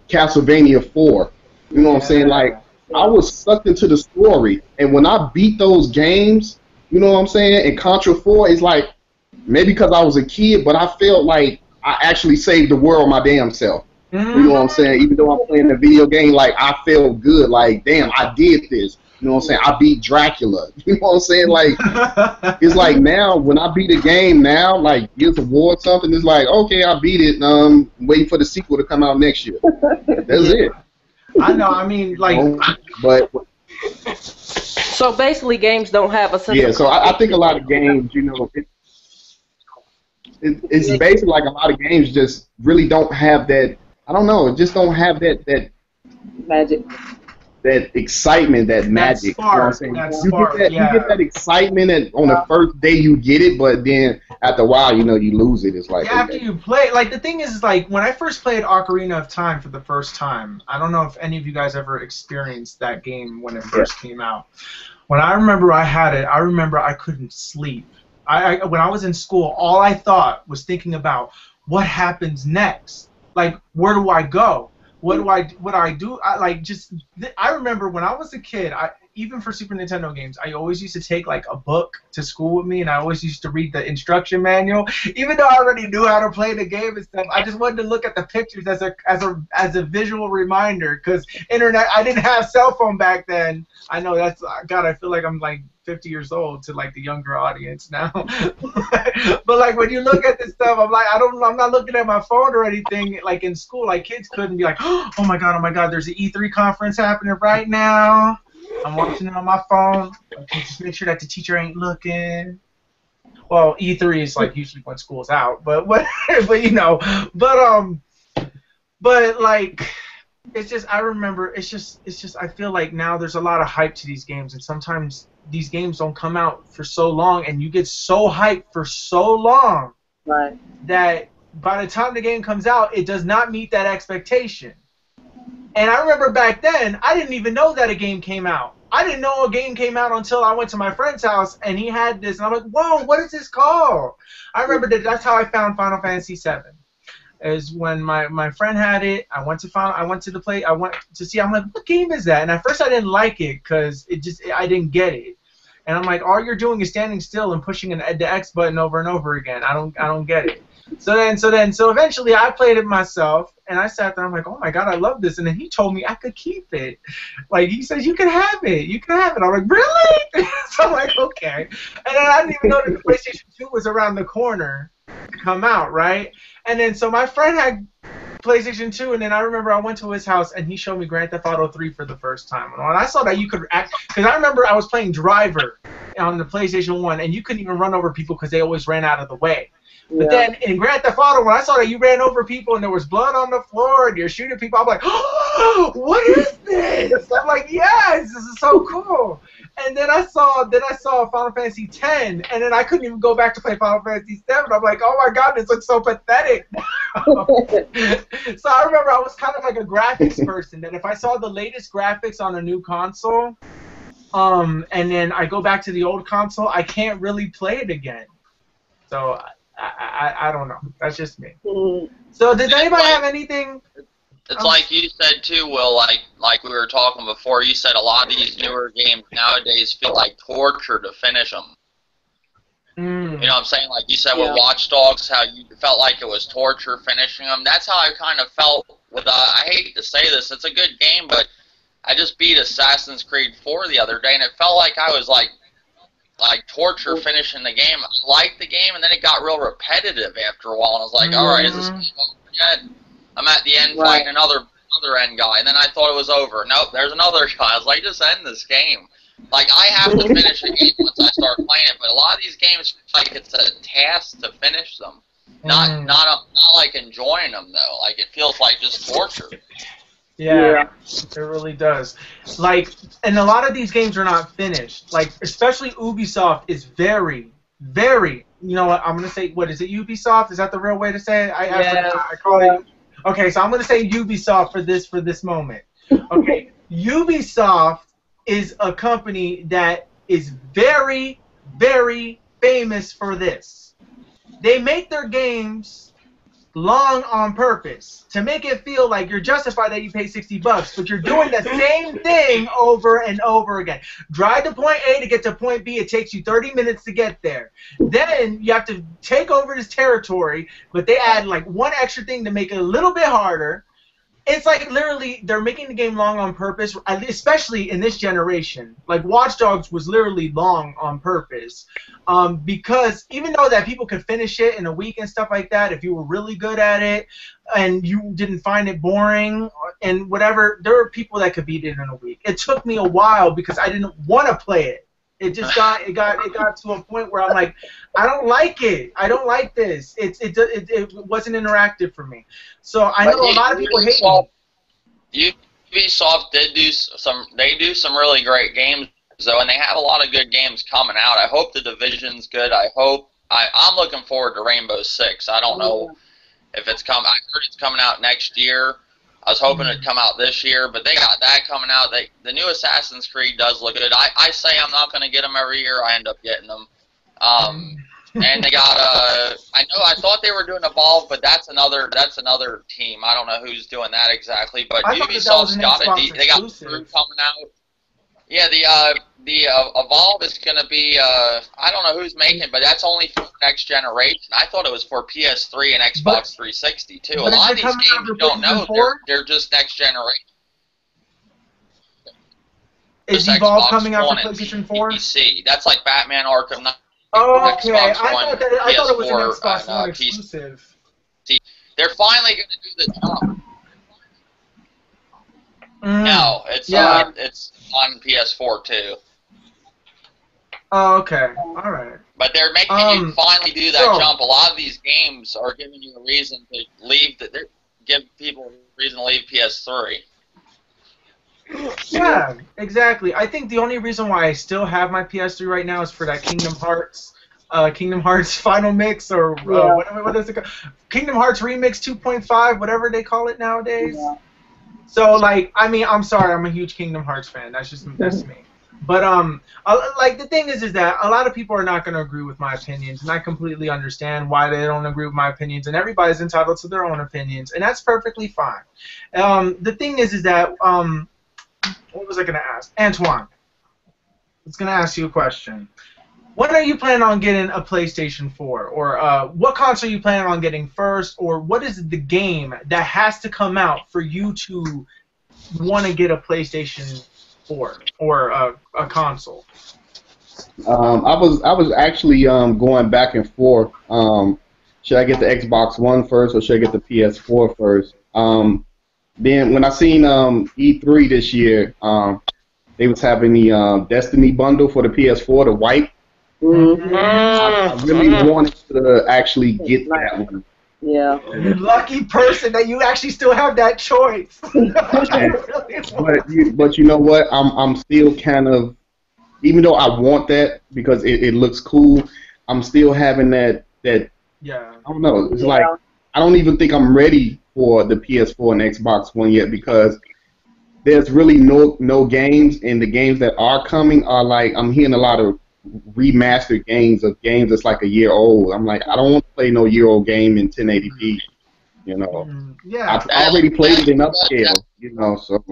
Castlevania 4. You know what I'm saying? Like, I was sucked into the story, and when I beat those games, you know what I'm saying? And Contra 4 is like, maybe because I was a kid, but I felt like I actually saved the world my damn self. You know what I'm saying? Even though I'm playing a video game, like, I felt good. Like, damn, I did this. You know what I'm saying? I beat Dracula. You know what I'm saying? Like, it's like now, when I beat a game now, like Gears of War or something, it's like, okay, I beat it. Waiting for the sequel to come out next year. That's it. I know. I mean, like, but so basically, games don't have a sense. Yeah. So I think a lot of games, you know, it's basically like a lot of games just really don't have that. I don't know. Just don't have that magic. That excitement, that magic. Spark, you know what I'm saying? You get that excitement, and on the first day you get it, but then after a while, you know, you lose it. It's like after you play, like the thing is, like when I first played Ocarina of Time for the first time, I don't know if any of you guys ever experienced that game when it first came out. When I remember I had it, I remember I couldn't sleep. When I was in school, all I thought was thinking about what happens next. Like, where do I go? What do I do? I remember when I was a kid, even for Super Nintendo games, I always used to take like a book to school with me, and I always used to read the instruction manual, even though I already knew how to play the game and stuff. I just wanted to look at the pictures as a visual reminder, because internet. I didn't have cell phone back then. I know that's God. I feel like I'm like 50 years old to like the younger audience now. But like when you look at this stuff, I'm like, I'm not looking at my phone or anything. Like in school, like kids couldn't be like, oh my god, there's an E3 conference happening right now. I'm watching it on my phone. Okay, just make sure that the teacher ain't looking. Well, E3 is like usually when school's out, but you know, but like. It's just I remember it's just I feel like now there's a lot of hype to these games, and sometimes these games don't come out for so long, and you get so hyped for so long that by the time the game comes out, it does not meet that expectation. And I remember back then, I didn't even know that a game came out. I didn't know a game came out until I went to my friend's house, and he had this, and I'm like, whoa, what is this called? I remember that's how I found Final Fantasy VII. Is when my friend had it. I went to see. I'm like, what game is that? And at first I didn't like it because I didn't get it. And I'm like, all you're doing is standing still and pushing the X button over and over again. I don't get it. So eventually I played it myself, and I sat there. I'm like, oh my god, I love this. And then he told me I could keep it. Like he says, you can have it. You can have it. I'm like, really? So I'm like, okay. And then I didn't even know that the PlayStation 2 was around the corner to come out, right? And then so my friend had PlayStation 2, and then I remember I went to his house, and he showed me Grand Theft Auto 3 for the first time. And when I saw that you could because I remember I was playing Driver on the PlayStation 1, and you couldn't even run over people because they always ran out of the way. But then in Grand Theft Auto, when I saw that you ran over people and there was blood on the floor and you're shooting people, I'm like, oh, what is this? I'm like, yes, this is so cool. And then I saw Final Fantasy X, and then I couldn't even go back to play Final Fantasy VII. I'm like, oh my god, this looks so pathetic. So I remember I was kind of like a graphics person, that if I saw the latest graphics on a new console, and then I go back to the old console, I can't really play it again. So I don't know. That's just me. So does anybody have anything? It's like you said too, Will. Like we were talking before. You said a lot of these newer games nowadays feel like torture to finish them. You know what I'm saying? Like you said with Watch Dogs, how you felt like it was torture finishing them. That's how I kind of felt with. I hate to say this, it's a good game, but I just beat Assassin's Creed 4 the other day, and it felt like I was like torture finishing the game. I liked the game, and then it got real repetitive after a while, and I was like, all right, is this game over yet? I'm at the end fighting another end guy, and then I thought it was over. Nope, there's another guy. I was like, just end this game. Like, I have to finish a game once I start playing it, but a lot of these games, like, it's a task to finish them. Not like enjoying them, though. Like, it feels like just torture. Yeah, it really does. Like, and a lot of these games are not finished. Like, especially Ubisoft is very, very, you know what, I'm going to say, what is it, Ubisoft? Is that the real way to say it? I call it. Okay, so I'm going to say Ubisoft for this moment. Okay, Ubisoft is a company that is very, very famous for this. They make their games long on purpose to make it feel like you're justified that you pay $60, but you're doing the same thing over and over again. Drive to point A to get to point B. It takes you 30 minutes to get there. Then you have to take over this territory, but they add like one extra thing to make it a little bit harder. It's like literally they're making the game long on purpose, especially in this generation. Like Watch Dogs was literally long on purpose, because even though that people could finish it in a week and stuff like that, if you were really good at it and you didn't find it boring and whatever, there were people that could beat it in a week. It took me a while because I didn't want to play it. It just got to a point where I'm like, I don't like it. I don't like this. It wasn't interactive for me. So I know a lot of people hate it. Ubisoft do some really great games though, and they have a lot of good games coming out. I hope the Division's good. I'm looking forward to Rainbow Six. I don't know if it's coming. I heard it's coming out next year. I was hoping it'd come out this year, but they got that coming out. The new Assassin's Creed does look good. I say I'm not going to get them every year. I end up getting them. And they got I thought they were doing Evolve, but that's another team. I don't know who's doing that exactly. But Ubisoft's got they got Crew coming out. Yeah, the Evolve is going to be, I don't know who's making, but that's only for next generation. I thought it was for PS3 and Xbox 360 too. A lot of these games you don't know, they're just next generation. Is Evolve coming out for PlayStation 4? PC. That's like Batman Arkham Knight. Oh, okay. I thought it was an Xbox One exclusive. PC. They're finally going to do the jump. No, it's on PS4 too. Oh, okay. All right. But they're making you finally do that jump. A lot of these games are giving you a reason to leave. Give people a reason to leave PS3. Yeah, exactly. I think the only reason why I still have my PS3 right now is for that Kingdom Hearts Final Mix, or what is it called? Kingdom Hearts Remix 2.5, whatever they call it nowadays. Yeah. So, like, I mean, I'm sorry, I'm a huge Kingdom Hearts fan. That's me. But like, the thing is that a lot of people are not going to agree with my opinions, and I completely understand why they don't agree with my opinions, and everybody's entitled to their own opinions, and that's perfectly fine. The thing is that what was I going to ask? Antoine, I was going to ask you a question. When are you planning on getting a PlayStation 4? Or what console are you planning on getting first? Or what is the game that has to come out for you to want to get a PlayStation 4 or a console? I was actually going back and forth. Should I get the Xbox One first or should I get the PS4 first? Then when I seen E3 this year, they was having the Destiny bundle for the PS4, the white. I really wanted to actually get that one. Yeah. You lucky person that you actually still have that choice. but you know what? I'm still kind of, even though I want that because it looks cool, I'm still having that. Yeah. I don't know. It's like I don't even think I'm ready for the PS4 and Xbox One yet because there's really no games, and the games that are coming are like, I'm hearing a lot of remastered games that's like a year old. I'm like, I don't want to play no year-old game in 1080p, you know. Yeah. I've already played it in upscale, you know, so.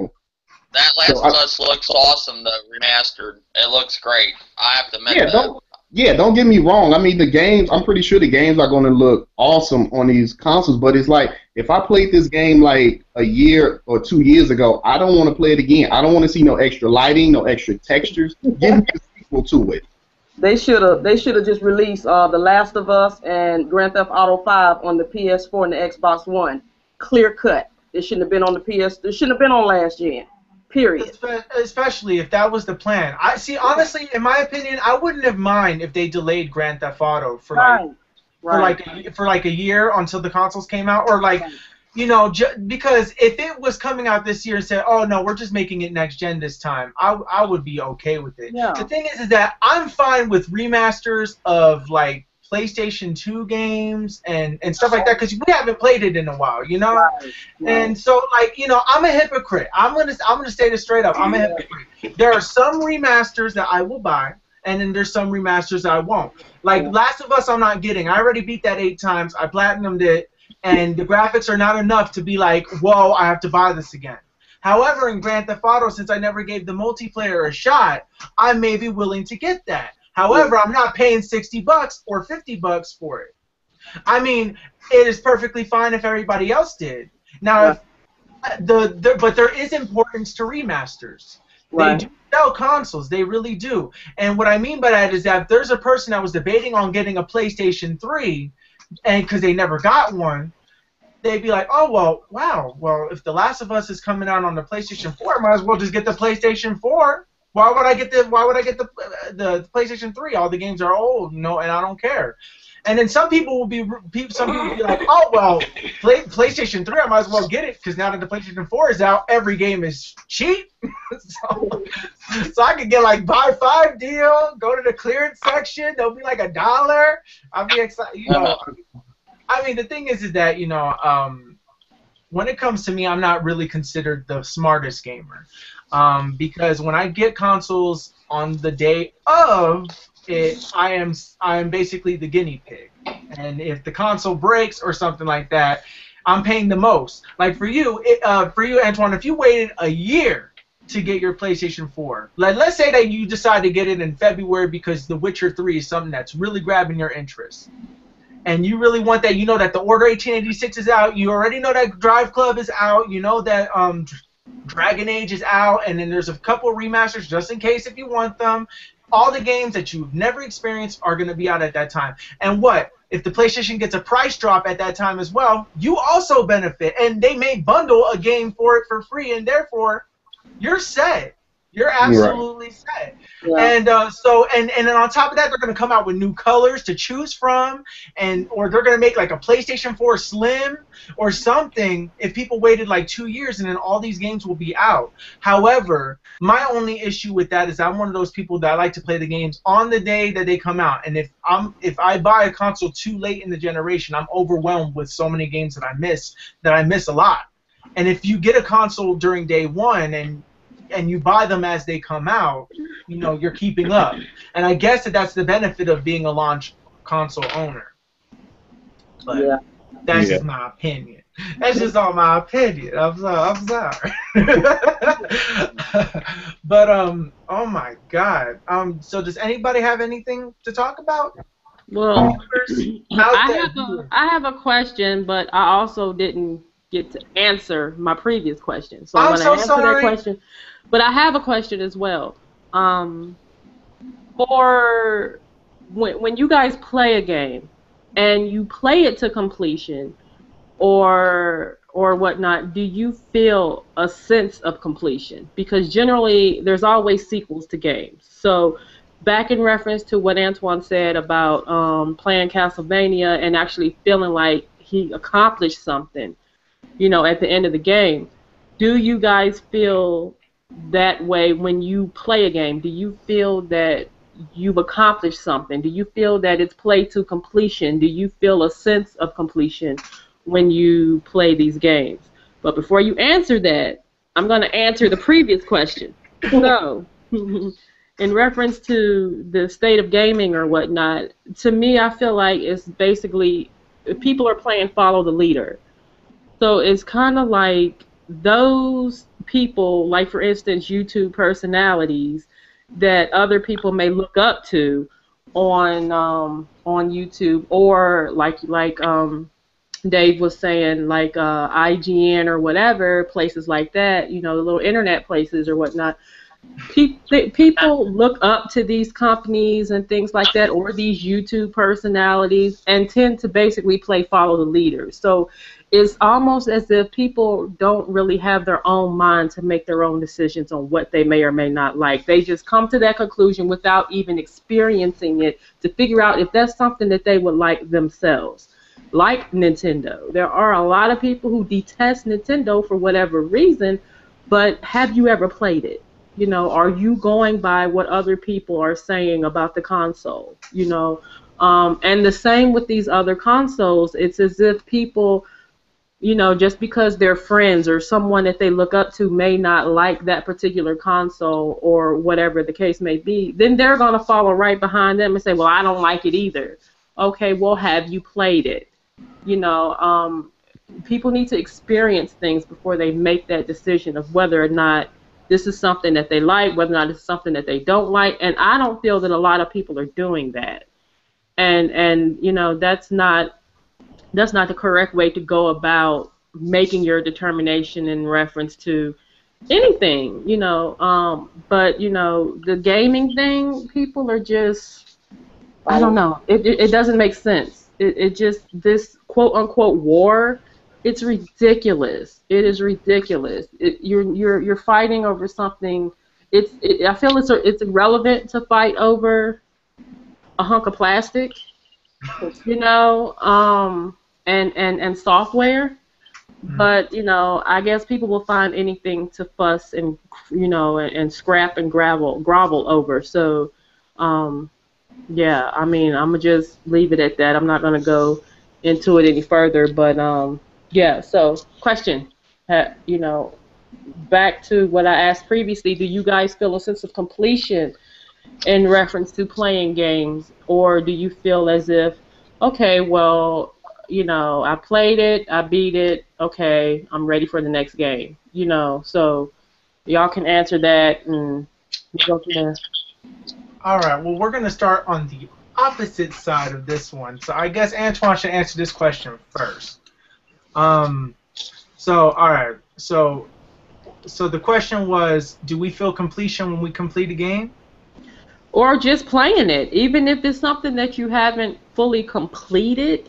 That Last of Us looks awesome, the remastered. It looks great. I have to admit that. Don't get me wrong. I mean, the games, I'm pretty sure the games are going to look awesome on these consoles, but it's like, if I played this game like a year or 2 years ago, I don't want to play it again. I don't want to see no extra lighting, no extra textures. Give me a sequel to it. They should have just released The Last of Us and Grand Theft Auto 5 on the PS4 and the Xbox One. Clear cut. It shouldn't have been on the PS. It shouldn't have been on last gen. Period. Especially if that was the plan. I see. Honestly, in my opinion, I wouldn't have mind if they delayed Grand Theft Auto for like a year until the consoles came out, or like. You know, because if it was coming out this year and said, "Oh no, we're just making it next gen this time," I would be okay with it. Yeah. The thing is that I'm fine with remasters of like PlayStation 2 games and stuff like that because we haven't played it in a while, you know. Right. And so, like, you know, I'm a hypocrite. I'm gonna say this straight up. I'm a hypocrite. There are some remasters that I will buy, and then there's some remasters that I won't. Like Last of Us, I'm not getting. I already beat that 8 times. I platinumed it. And the graphics are not enough to be like, whoa, I have to buy this again. However, in Grand Theft Auto, since I never gave the multiplayer a shot, I may be willing to get that. However, I'm not paying $60 or $50 for it. I mean, it is perfectly fine if everybody else did. Now, but there is importance to remasters. Right. They do sell consoles. They really do. And what I mean by that is that if there's a person that was debating on getting a PlayStation 3, and because they never got one, they'd be like, oh, well, if The Last of Us is coming out on the PlayStation 4, I might as well just get the PlayStation 4. Why would I get the PlayStation 3? All the games are old, and I don't care. And then some people will be like, oh, well, PlayStation 3, I might as well get it because now that the PlayStation 4 is out, every game is cheap. so I could get like buy 5 deal, go to the clearance section, they'll be like $1. I'll be excited. You know, I mean, the thing is that, you know, when it comes to me, I'm not really considered the smartest gamer because when I get consoles on the day of it, I am basically the guinea pig, and if the console breaks or something like that, I'm paying the most. Like for you, Antoine, if you waited a year to get your PlayStation 4? Like, let's say that you decide to get it in February because The Witcher 3 is something that's really grabbing your interest. And you really want that. You know that the Order 1886 is out. You already know that Drive Club is out. You know that Dragon Age is out. And then there's a couple of remasters just in case if you want them. All the games that you've never experienced are going to be out at that time. And what? If the PlayStation gets a price drop at that time as well, you also benefit. And they may bundle a game for it for free, and therefore, you're set. You're absolutely set. Yeah. And and then on top of that, they're going to come out with new colors to choose from, or they're going to make like a PlayStation 4 Slim or something if people waited like 2 years, and then all these games will be out. However, my only issue with that is I'm one of those people that I like to play the games on the day that they come out. And if I buy a console too late in the generation, I'm overwhelmed with so many games that I miss a lot. And if you get a console during day one and you buy them as they come out, you know, you're keeping up. And I guess that's the benefit of being a launch console owner. But that's just my opinion. That's just all my opinion. I'm sorry. But oh my God. So does anybody have anything to talk about? Well, I have a question, but I also didn't get to answer my previous question. So I'm so sorry. That question. But I have a question as well. For when you guys play a game and you play it to completion or whatnot, do you feel a sense of completion? Because generally there's always sequels to games. So back in reference to what Antoine said about playing Castlevania and actually feeling like he accomplished something, you know, at the end of the game, do you guys feel that way when you play a game? Do you feel that you've accomplished something? Do you feel that it's played to completion? Do you feel a sense of completion when you play these games? But before you answer that, I'm going to answer the previous question. So, in reference to the state of gaming or whatnot, to me, I feel like it's basically people are playing follow the leader. So it's kind of like those people, like for instance, YouTube personalities that other people may look up to on YouTube, or like Dave was saying, like IGN or whatever, places like that, you know, the little internet places or whatnot. People look up to these companies and things like that, or these YouTube personalities, and tend to basically play follow the leader. So it's almost as if people don't really have their own mind to make their own decisions on what they may or may not like. They just come to that conclusion without even experiencing it to figure out if that's something that they would like themselves. Like Nintendo. There are a lot of people who detest Nintendo for whatever reason, but have you ever played it? You know, are you going by what other people are saying about the console? You know, and the same with these other consoles. It's as if people, you know, just because their friends or someone that they look up to may not like that particular console or whatever the case may be, then they're going to follow right behind them and say, well, I don't like it either. Okay, well, have you played it? You know, people need to experience things before they make that decision of whether or not this is something that they like, whether or not it's something that they don't like. And I don't feel that a lot of people are doing that. And you know, that's not the correct way to go about making your determination in reference to anything, you know. But, you know, the gaming thing, people are just, I don't know. It doesn't make sense. It just, this quote-unquote war, it's ridiculous. It is ridiculous. You're fighting over something. I feel it's irrelevant to fight over a hunk of plastic, you know, and software. But, you know, I guess people will find anything to fuss and, you know, and scrap and grovel over. So, yeah, I mean, I'm going to just leave it at that. I'm not going to go into it any further. But, yeah, so question, you know, back to what I asked previously, do you guys feel a sense of completion in reference to playing games? Or do you feel as if, okay, well, you know, I played it, I beat it, okay, I'm ready for the next game, you know? So Y'all can answer that and we'll go from there. All right. Well, we're gonna start on the opposite side of this one. So I guess Antoine should answer this question first. So all right. So the question was, do we feel completion when we complete a game? Or just playing it, even if it's something that you haven't fully completed.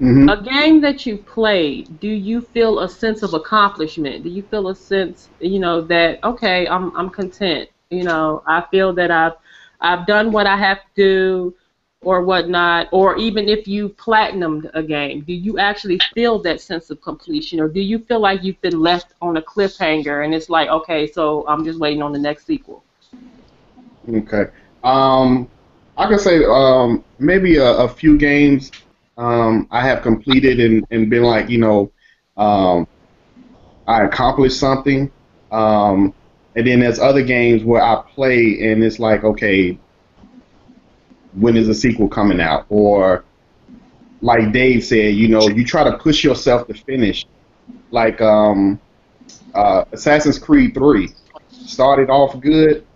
Mm-hmm. A game that you played, do you feel a sense of accomplishment? Do you feel a sense, that okay, I'm content. I feel that I've done what I have to do, or whatnot. Or even if you platinumed a game, do you actually feel that sense of completion, or do you feel like you've been left on a cliffhanger and it's like, okay, so I'm just waiting on the next sequel? Okay. I can say maybe a few games I have completed and been like, I accomplished something. And then there's other games where I play and it's like, okay, when is the sequel coming out? Or like Dave said, you try to push yourself to finish. Like Assassin's Creed 3 started off good,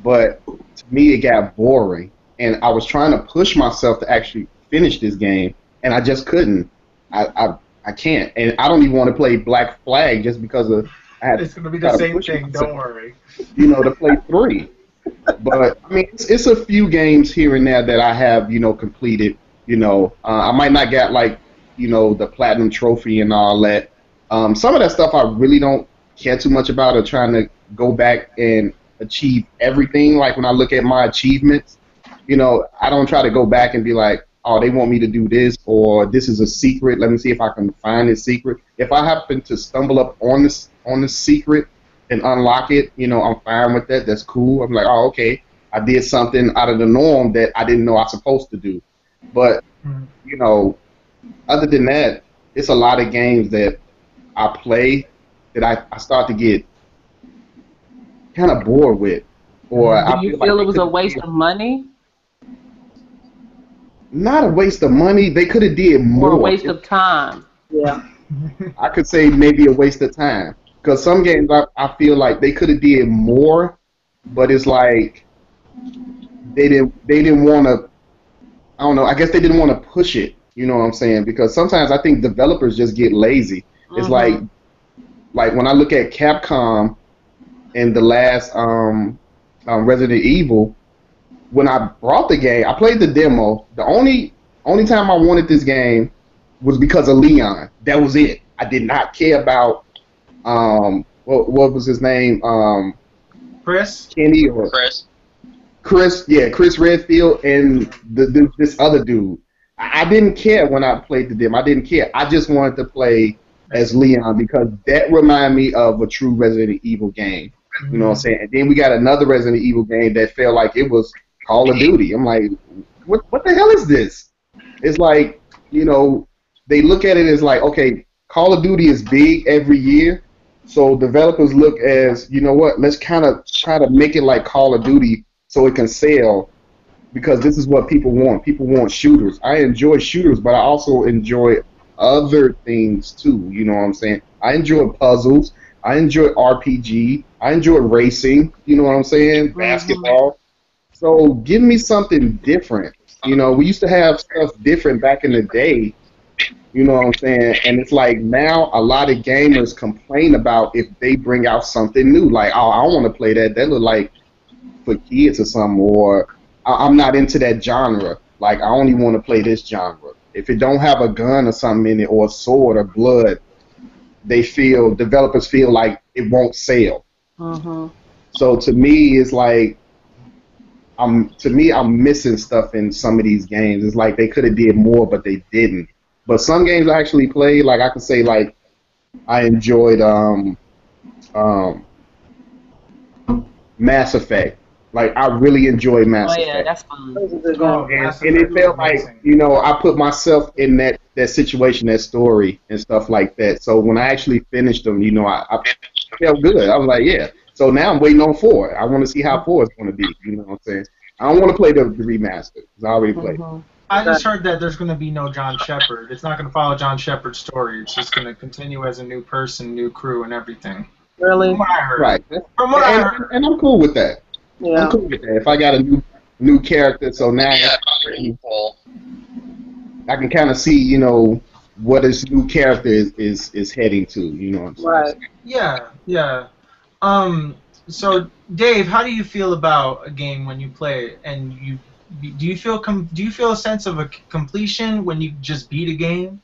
but to me it got boring. And I was trying to push myself to actually finish this game, and I just couldn't. I can't. And I don't even want to play Black Flag just because I had It's going to be the same thing, don't worry. To play 3. But, I mean, it's a few games here and there that I have, completed. I might not get, like, the Platinum Trophy and all that. Some of that stuff I really don't care too much about, or trying to go back and achieve everything. Like, when I look at my achievements, I don't try to go back and be like, oh, they want me to do this, or this is a secret. Let me see if I can find this secret. If I happen to stumble up on this secret and unlock it, I'm fine with that. That's cool. I'm like, oh, okay, I did something out of the norm that I didn't know I was supposed to do. But, other than that, it's a lot of games that I play that I start to get kind of bored with. Or do you feel it was a waste of money? Not a waste of money. They could have did more. Or a waste of time. Yeah. I could say maybe a waste of time. Because some games I feel like they could have did more, but it's like they didn't want to. I don't know. I guess they didn't want to push it. You know what I'm saying? Because sometimes I think developers just get lazy. It's like when I look at Capcom and the last Resident Evil. When I brought the game, I played the demo. The only time I wanted this game was because of Leon. That was it. I did not care about what was his name? Chris? Kenny or Chris? Yeah, Chris Redfield and this other dude. I didn't care when I played the demo. I didn't care. I just wanted to play as Leon because that reminded me of a true Resident Evil game. You know what I'm saying? And then we got another Resident Evil game that felt like it was Call of Duty. I'm like, what the hell is this? It's like, they look at it as like, okay, Call of Duty is big every year, so developers look as, let's kind of try to make it like Call of Duty so it can sell, because this is what people want. People want shooters. I enjoy shooters, but I also enjoy other things too. You know what I'm saying? I enjoy puzzles. I enjoy RPG. I enjoy racing. You know what I'm saying? Basketball. So give me something different. We used to have stuff different back in the day. You know what I'm saying? And it's like now a lot of gamers complain about if they bring out something new. Like, oh, I want to play that. That look like for kids or something. Or I'm not into that genre. Like, I only want to play this genre. If it don't have a gun or something in it, or a sword or blood, developers feel like it won't sell. So to me, it's like, I'm missing stuff in some of these games. It's like they could have did more, but they didn't. But some games I actually played, like I could say, like I enjoyed Mass Effect. Like I really enjoyed Mass Effect. Oh yeah, that's fun. And it felt like, I put myself in that situation, that story and stuff like that. So when I actually finished them, I felt good. I was like, yeah. So now I'm waiting on 4. I want to see how 4 is going to be. You know what I'm saying? I don't want to play the remaster because I already played. I just heard that there's going to be no John Shepard. It's not going to follow John Shepard's story. It's just going to continue as a new person, new crew, and everything. Really? From what I heard. Right. From what I heard. And I'm cool with that. Yeah. I'm cool with that. If I got a new character, so now Yeah, pretty cool. I can kind of see, what this new character is heading to. You know what I'm saying? Right. Yeah, yeah. So Dave, how do you feel about a game when you play it, and do you feel a sense of a completion when you just beat a game,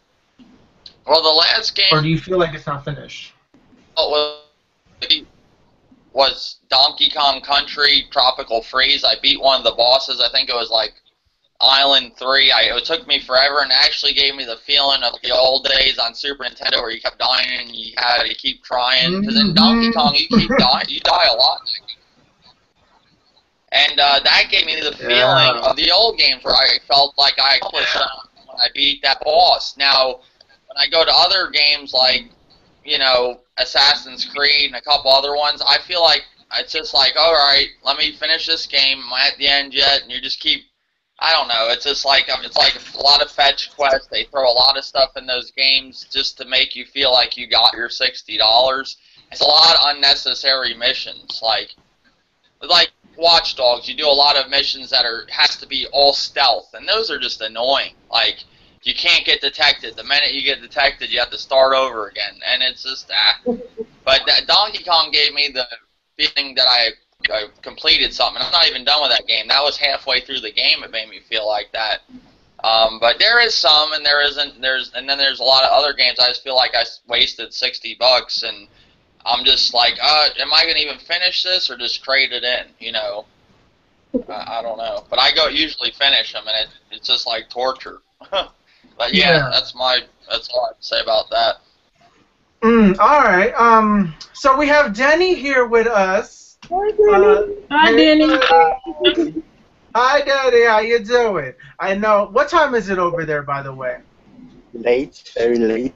Well, the last game or do you feel like it's not finished? was Donkey Kong Country Tropical Freeze. I beat one of the bosses. I think it was like Island 3. It took me forever, and actually gave me the feeling of the old days on Super Nintendo where you kept dying and you had to keep trying. Because in Donkey Kong, you keep dying. You die a lot. And that gave me the feeling of the old games where I felt like I accomplished something when I beat that boss. Now, when I go to other games like, Assassin's Creed and a couple other ones, I feel like it's just like, all right, let me finish this game. Am I at the end yet? And you just keep, I don't know. It's just like a lot of fetch quests. They throw a lot of stuff in those games just to make you feel like you got your $60. It's a lot of unnecessary missions, like Watch Dogs. You do a lot of missions that has to be all stealth, and those are just annoying. Like, you can't get detected. The minute you get detected, you have to start over again, and it's just But Donkey Kong gave me the feeling that I completed something. I'm not even done with that game. That was halfway through the game. It made me feel like that. But there is some, and there isn't. And then there's a lot of other games. I just feel like I wasted $60, and I'm just like, am I gonna even finish this or just trade it in? I don't know. But I usually finish them, and it's just like torture. But yeah, that's all I have to say about that. All right. So we have Denny here with us. Hi, Denny. Hi, Denny. Hi, Denny. How you doing? I know. What time is it over there, by the way? Late, very late.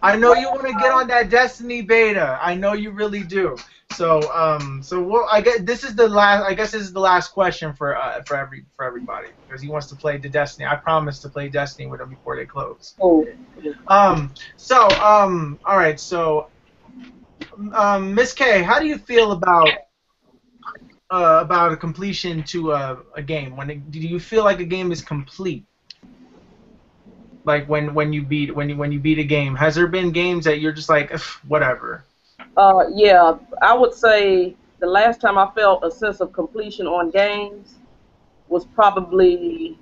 I know you want to get on that Destiny beta. I know you really do. So, I guess this is the last. I guess this is the last question for everybody, because he wants to play the Destiny. I promised to play Destiny with him before they close. Oh. All right. So, Miss K, how do you feel about a completion to a game? Do you feel like a game is complete? Like when you beat a game, has there been games that you're just like, whatever? Yeah, I would say the last time I felt a sense of completion on games was probably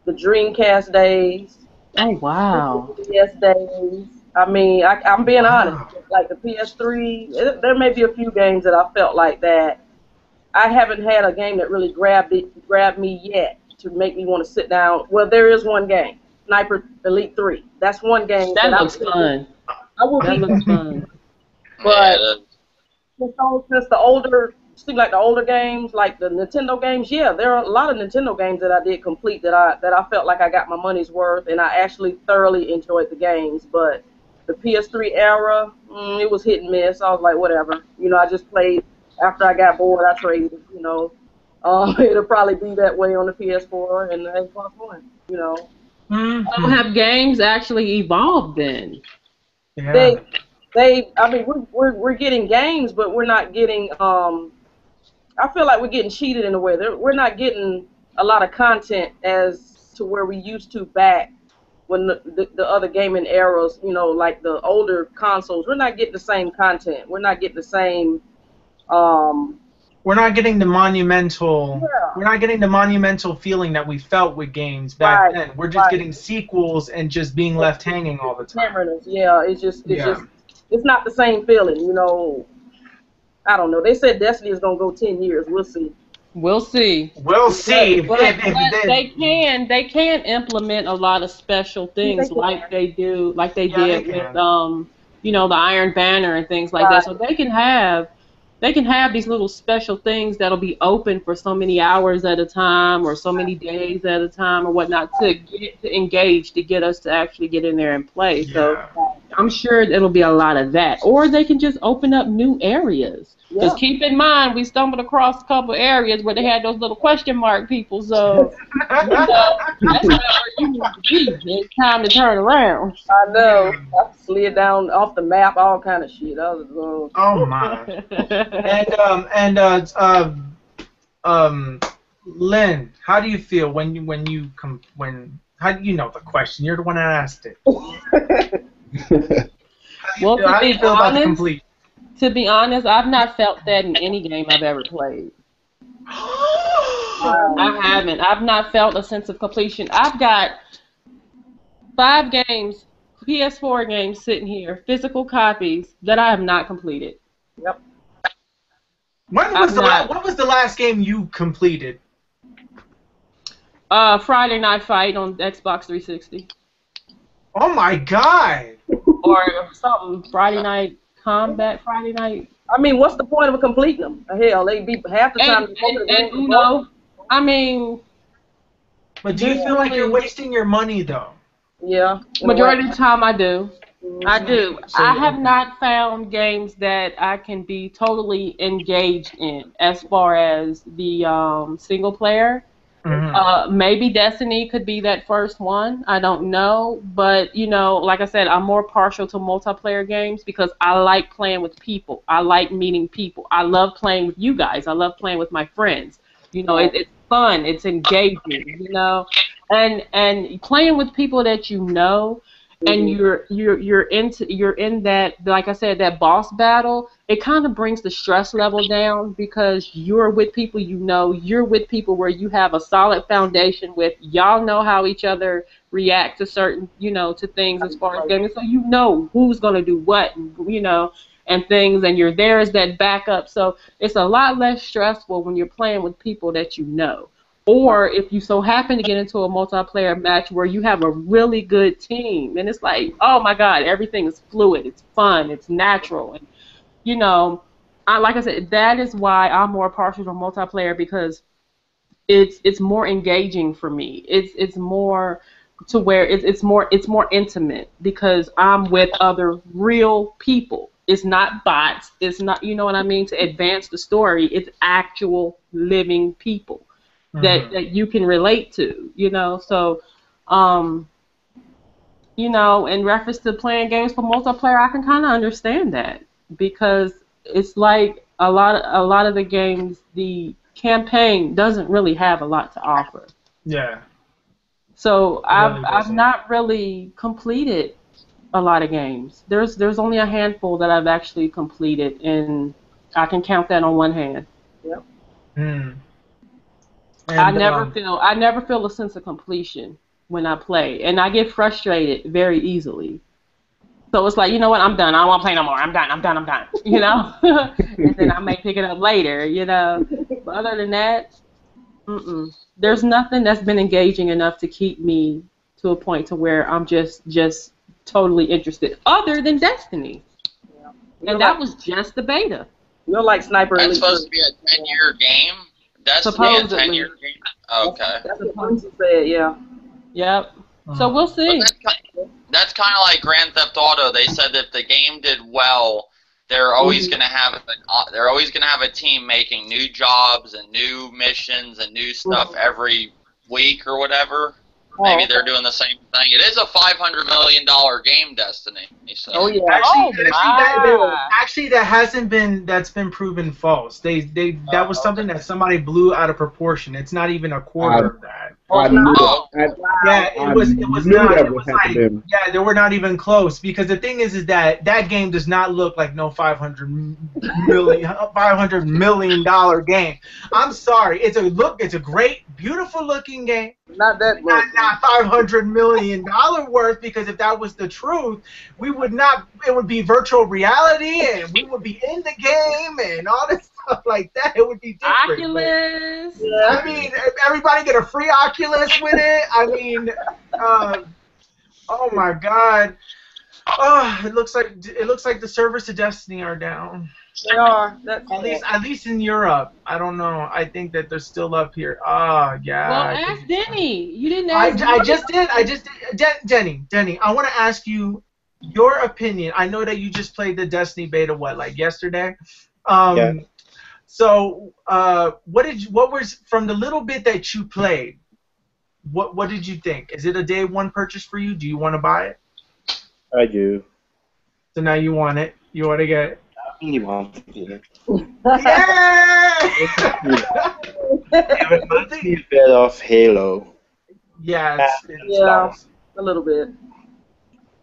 the Dreamcast days. Oh, wow. The PS days. I mean, I'm being honest. Like the PS3, there may be a few games that I felt like that. I haven't had a game that really grabbed me yet to make me want to sit down. Well, there is one game, Sniper Elite 3. That's one game that looks fun. That looks fun. But since the older, seem like the older games, like the Nintendo games, yeah, there are a lot of Nintendo games that I did complete that I felt like I got my money's worth, and I actually thoroughly enjoyed the games. But the PS3 era, it was hit and miss. I was like, whatever. I just played. After I got bored, I traded. It'll probably be that way on the PS4, and it's fun. So have games actually evolved then? Yeah. I mean, we're getting games, but we're not getting. I feel like we're getting cheated in a way. We're not getting a lot of content as to where we used to back when the other gaming eras. Like the older consoles. We're not getting the same content. We're not getting the same. We're not getting the monumental. Yeah. We're not getting the monumental feeling that we felt with games back then. We're just getting sequels and just being left hanging all the time. Yeah, it's not the same feeling. I don't know. They said Destiny is gonna go 10 years. We'll see. We'll see. But they can implement a lot of special things like they did with the Iron Banner and things like that. So they can have these little special things that'll be open for so many hours at a time or so many days at a time or whatnot to engage, to get us to actually get in there and play. So I'm sure it'll be a lot of that. Or they can just open up new areas. Because keep in mind, we stumbled across a couple areas where they had those little question mark people. So that's not where you need to be. It's time to turn around. I know. I slid down off the map, all kind of shit. I was, Oh my. Lynn, how do you feel when how do you know the question? You're the one that asked it. Well, how do you feel about the complete? To be honest, I've not felt that in any game I've ever played. I haven't. I've not felt a sense of completion. I've got 5 games, PS4 games sitting here, physical copies that I have not completed. Yep. When was the last game you completed? Friday Night Fight on Xbox 360. Oh my God! Or something. Friday Night Combat. Friday Night. I mean, what's the point of completing them? Hell, they be half the time. And Uno. I mean. But do you feel like you're wasting your money though? Yeah. Majority of the time, I do. I do. I have not found games that I can be totally engaged in as far as the single player. Mm-hmm. Maybe Destiny could be that first one. I don't know. But, you know, like I said, I'm more partial to multiplayer games because I like playing with people. I like meeting people. I love playing with you guys. I love playing with my friends. You know, it's fun. It's engaging, you know. And playing with people that you know, and you're in that, like I said, that boss battle, it kind of brings the stress level down because you're with people you know, you're with people where you have a solid foundation with, y'all know how each other react to certain, you know, to things as far as gaming, so you know who's going to do what, you know, and things, and you're there as that backup, so it's a lot less stressful when you're playing with people that you know. Or if you so happen to get into a multiplayer match where you have a really good team, and it's like, oh my God, everything is fluid, it's fun, it's natural, and you know, like I said, that is why I'm more partial to multiplayer because it's more engaging for me. It's more to where it's more intimate because I'm with other real people. It's not bots. It's not, you know what I mean, to advance the story. It's actual living people. That you can relate to, you know, so, you know, in reference to playing games for multiplayer, I can kind of understand that because it's like a lot of the games, the campaign doesn't really have a lot to offer. Yeah. So I've not really completed a lot of games. There's only a handful that I've actually completed, and I can count that on one hand. Yep. And, I never feel a sense of completion when I play, and I get frustrated very easily. So it's like, you know what, I'm done. I don't want to play no more. I'm done. You know, and then I may pick it up later. You know, but other than that, there's nothing that's been engaging enough to keep me to a point to where I'm just totally interested, other than Destiny, and that was just the beta. You're like Sniper Elite. That's supposed to be a 10-year game. Destiny a 10-year game. Okay. That's what you said, yeah. Yep. So we'll see. That's kind of like Grand Theft Auto. They said if the game did well, they're always gonna have a team making new jobs and new missions and new stuff every week or whatever. Maybe they're doing the same thing. It is a $500 million game, Destiny. So. Oh yeah. Actually, that's been proven false. That was something that somebody blew out of proportion. It's not even a quarter of that. It was not. It was like, they were not even close because the thing is that game does not look like no $500 million game. I'm sorry. It's a great, beautiful looking game. Not that worth. Not $500 million worth, because if that was the truth, we would not. It would be virtual reality, and we would be in the game and all this stuff like that. It would be different. Oculus. I mean, everybody get a free Oculus with it. I mean, oh my God. Oh, it looks like the servers to Destiny are down. They are. At least in Europe. I don't know. I think that they're still up here. Oh, yeah. Well, ask Denny. You didn't ask I just did. Denny, I want to ask you your opinion. I know that you just played the Destiny beta, like yesterday? Yeah. So, what was from the little bit that you played? What did you think? Is it a day one purchase for you? Do you want to buy it? I do. So now you want it. You want to get it. I really want it. Yeah! It's better off Halo. Yeah, Yeah, a little bit.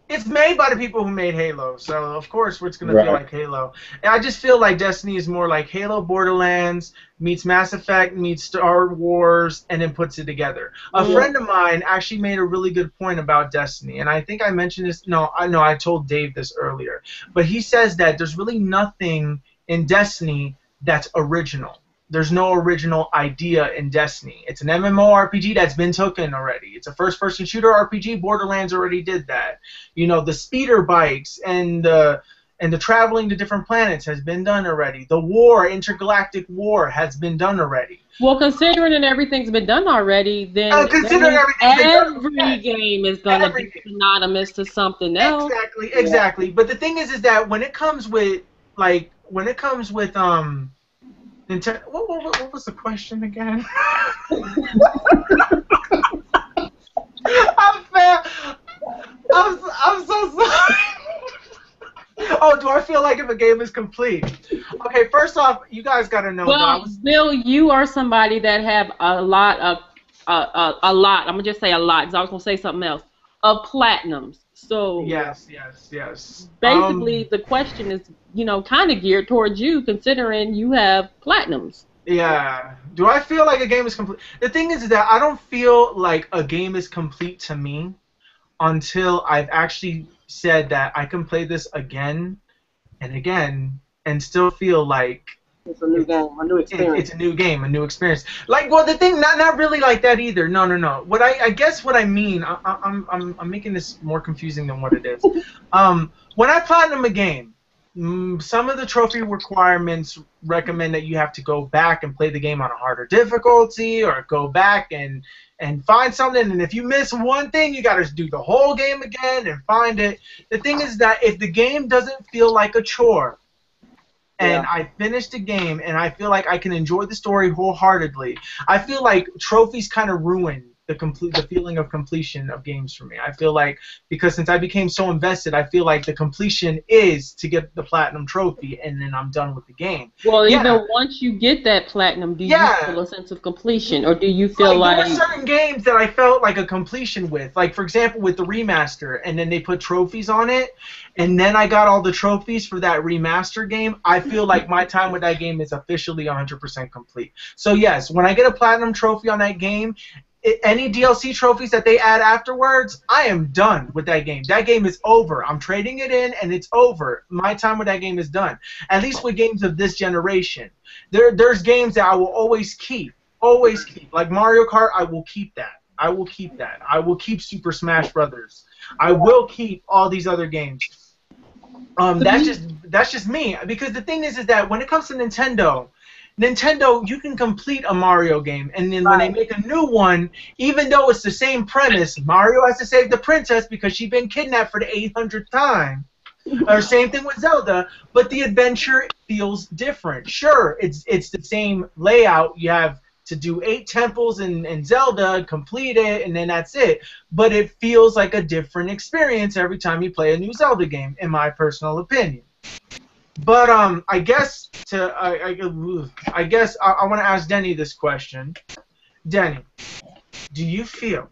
it's made by the people who made Halo, so of course it's gonna feel Right. like Halo. And I just feel like Destiny is more like Halo Borderlands meets Mass Effect meets Star Wars and then puts it together. A Yeah. friend of mine actually made a really good point about Destiny, and I think I mentioned this. No, I told Dave this earlier, but he says that there's really nothing in Destiny that's original. There's no original idea in Destiny. It's an MMORPG that's been taken already. It's a first-person shooter RPG. Borderlands already did that. You know, the speeder bikes and the traveling to different planets has been done already. The war, intergalactic war, has been done already. Well, considering that everything's been done already, then Considering that means everything's been done, every yes. game is going to be synonymous to something else. Exactly. But the thing is that when it comes with Nintendo, what was the question again? I'm so sorry. Oh, do I feel like if a game is complete? Okay, first off, you guys gotta know. Well, Bill, you are somebody that have a lot of I'm gonna just say a lot because I was gonna say something else of platinums. So yes. basically, the question is, kind of geared towards you, considering you have platinums. Yeah. Do I feel like a game is complete? The thing is that I don't feel like a game is complete to me until I've actually said that I can play this again and again and still feel like It's a new game, a new experience. it's a new game, a new experience. Like, well, the thing, not really like that either. No. What I guess what I mean, I'm making this more confusing than what it is. When I platinum a game, some of the trophy requirements recommend that you have to go back and play the game on a harder difficulty, or go back and find something. And if you miss one thing, you got to do the whole game again and find it. The thing is that if the game doesn't feel like a chore, and I finished the game and I feel like I can enjoy the story wholeheartedly, I feel like trophies kind of ruin the feeling of completion of games for me. I feel like, because since I became so invested, I feel like the completion is to get the platinum trophy and then I'm done with the game. Well, even once you get that platinum, do you feel a sense of completion, or do you feel like there were certain games that I felt like a completion with, like for example with the remaster, and then they put trophies on it, and then I got all the trophies for that remaster game. I feel like my time with that game is officially 100% complete. So yes, when I get a platinum trophy on that game, any DLC trophies that they add afterwards, I am done with that game. That game is over. I'm trading it in, and it's over. My time with that game is done. At least with games of this generation. There's games that I will always keep. Always keep. Like Mario Kart, I will keep that. I will keep that. I will keep Super Smash Brothers. I will keep all these other games. That's just me. Because the thing is that when it comes to Nintendo, you can complete a Mario game, and then when they make a new one, even though it's the same premise, Mario has to save the princess because she's been kidnapped for the 800th time. Or same thing with Zelda, but the adventure feels different. Sure, it's the same layout. You have to do 8 temples in Zelda, complete it, and then that's it. But it feels like a different experience every time you play a new Zelda game, in my personal opinion. But I guess I want to ask Denny this question. Denny, do you feel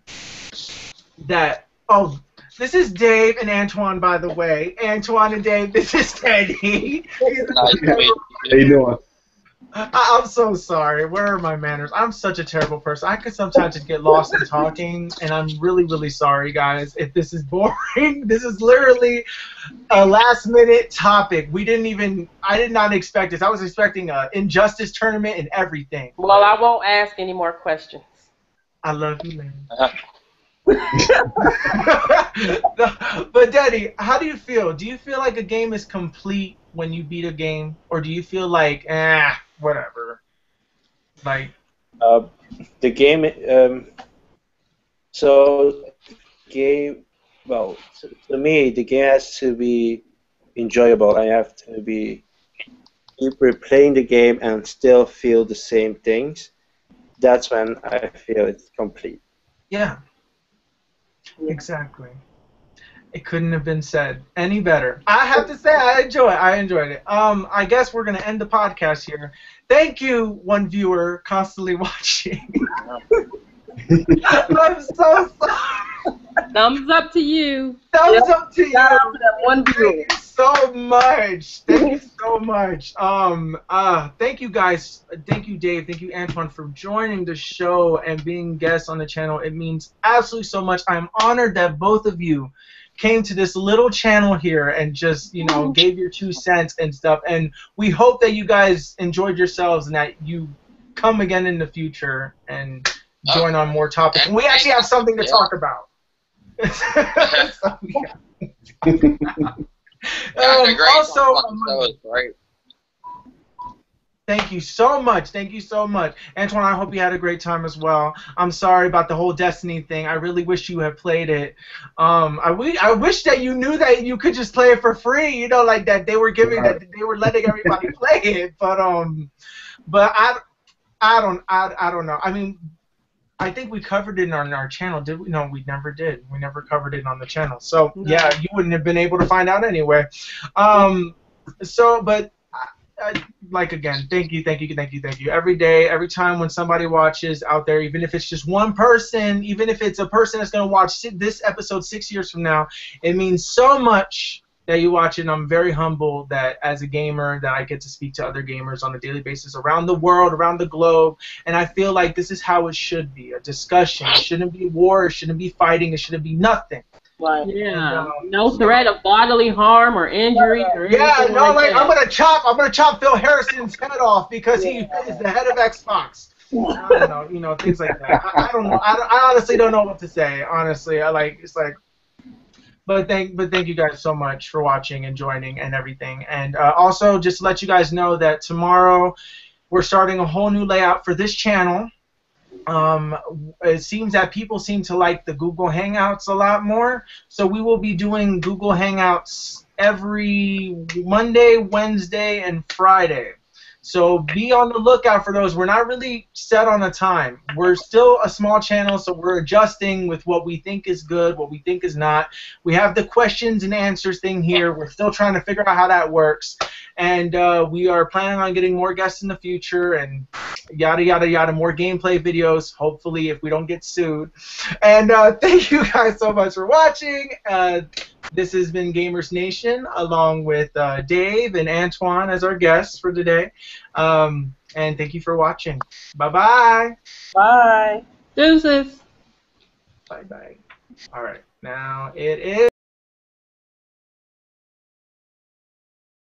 that this is Dave and Antoine, by the way. Antoine and Dave, this is Denny. How you doing? I'm so sorry. Where are my manners? I'm such a terrible person. I could sometimes just get lost in talking, and I'm really, really sorry, guys, if this is boring. This is literally a last-minute topic. I did not expect this. I was expecting an Injustice tournament and everything. Well, I won't ask any more questions. I love you, man. But Daddy, how do you feel? Do you feel like a game is complete when you beat a game, or do you feel like whatever? Like the game. So game well, to me, the game has to be enjoyable. I have to be keep replaying the game and still feel the same things. That's when I feel it's complete. Yeah, exactly. It couldn't have been said any better. I have to say, I enjoyed it. I guess we're gonna end the podcast here. Thank you, one viewer constantly watching. I'm so sorry. Thumbs up to you. Thumbs up to you. Shout out to that one viewer. Thank you so much. Thank you so much. Thank you guys. Thank you, Dave. Thank you, Antoine, for joining the show and being guests on the channel. It means absolutely so much. I'm honored that both of you came to this little channel here and just, you know, gave your 2 cents and stuff. And we hope that you guys enjoyed yourselves and that you come again in the future and join on more topics. And we actually have something to talk about. So, thank you so much. Thank you so much. Antoine, I hope you had a great time as well. I'm sorry about the whole Destiny thing. I really wish you had played it. I wish that you knew that you could just play it for free, you know, like that they were giving that they were letting everybody play it. But I don't know. I mean, I think we covered it on our channel, did we? No, we never did. We never covered it on the channel. So, yeah, you wouldn't have been able to find out anyway. Like, again, thank you. Every day, every time when somebody watches out there, even if it's just one person, even if it's a person that's going to watch this episode 6 years from now, it means so much that you watch it, and I'm very humbled that as a gamer that I get to speak to other gamers on a daily basis around the world, around the globe, and I feel like this is how it should be, a discussion. It shouldn't be war, it shouldn't be fighting, it shouldn't be nothing. Right. Yeah. No threat of bodily harm or injury or anything like that. I'm gonna chop Phil Harrison's head off because he is the head of Xbox. I don't know, you know, things like that. I don't know. I honestly don't know what to say. Honestly, But thank you guys so much for watching and joining and everything. And also, just to let you guys know that tomorrow we're starting a whole new layout for this channel. It seems that people seem to like the Google Hangouts a lot more. So we will be doing Google Hangouts every Monday, Wednesday, and Friday. So be on the lookout for those. We're not really set on a time. We're still a small channel, so we're adjusting with what we think is good, what we think is not. We have the questions and answers thing here. We're still trying to figure out how that works. And we are planning on getting more guests in the future and yada, yada, yada, more gameplay videos, hopefully, if we don't get sued. And thank you guys so much for watching. This has been Gamers Nation, along with Dave and Antoine as our guests for today. And thank you for watching. Bye-bye. Bye. Deuces. Bye-bye. All right. Now it is...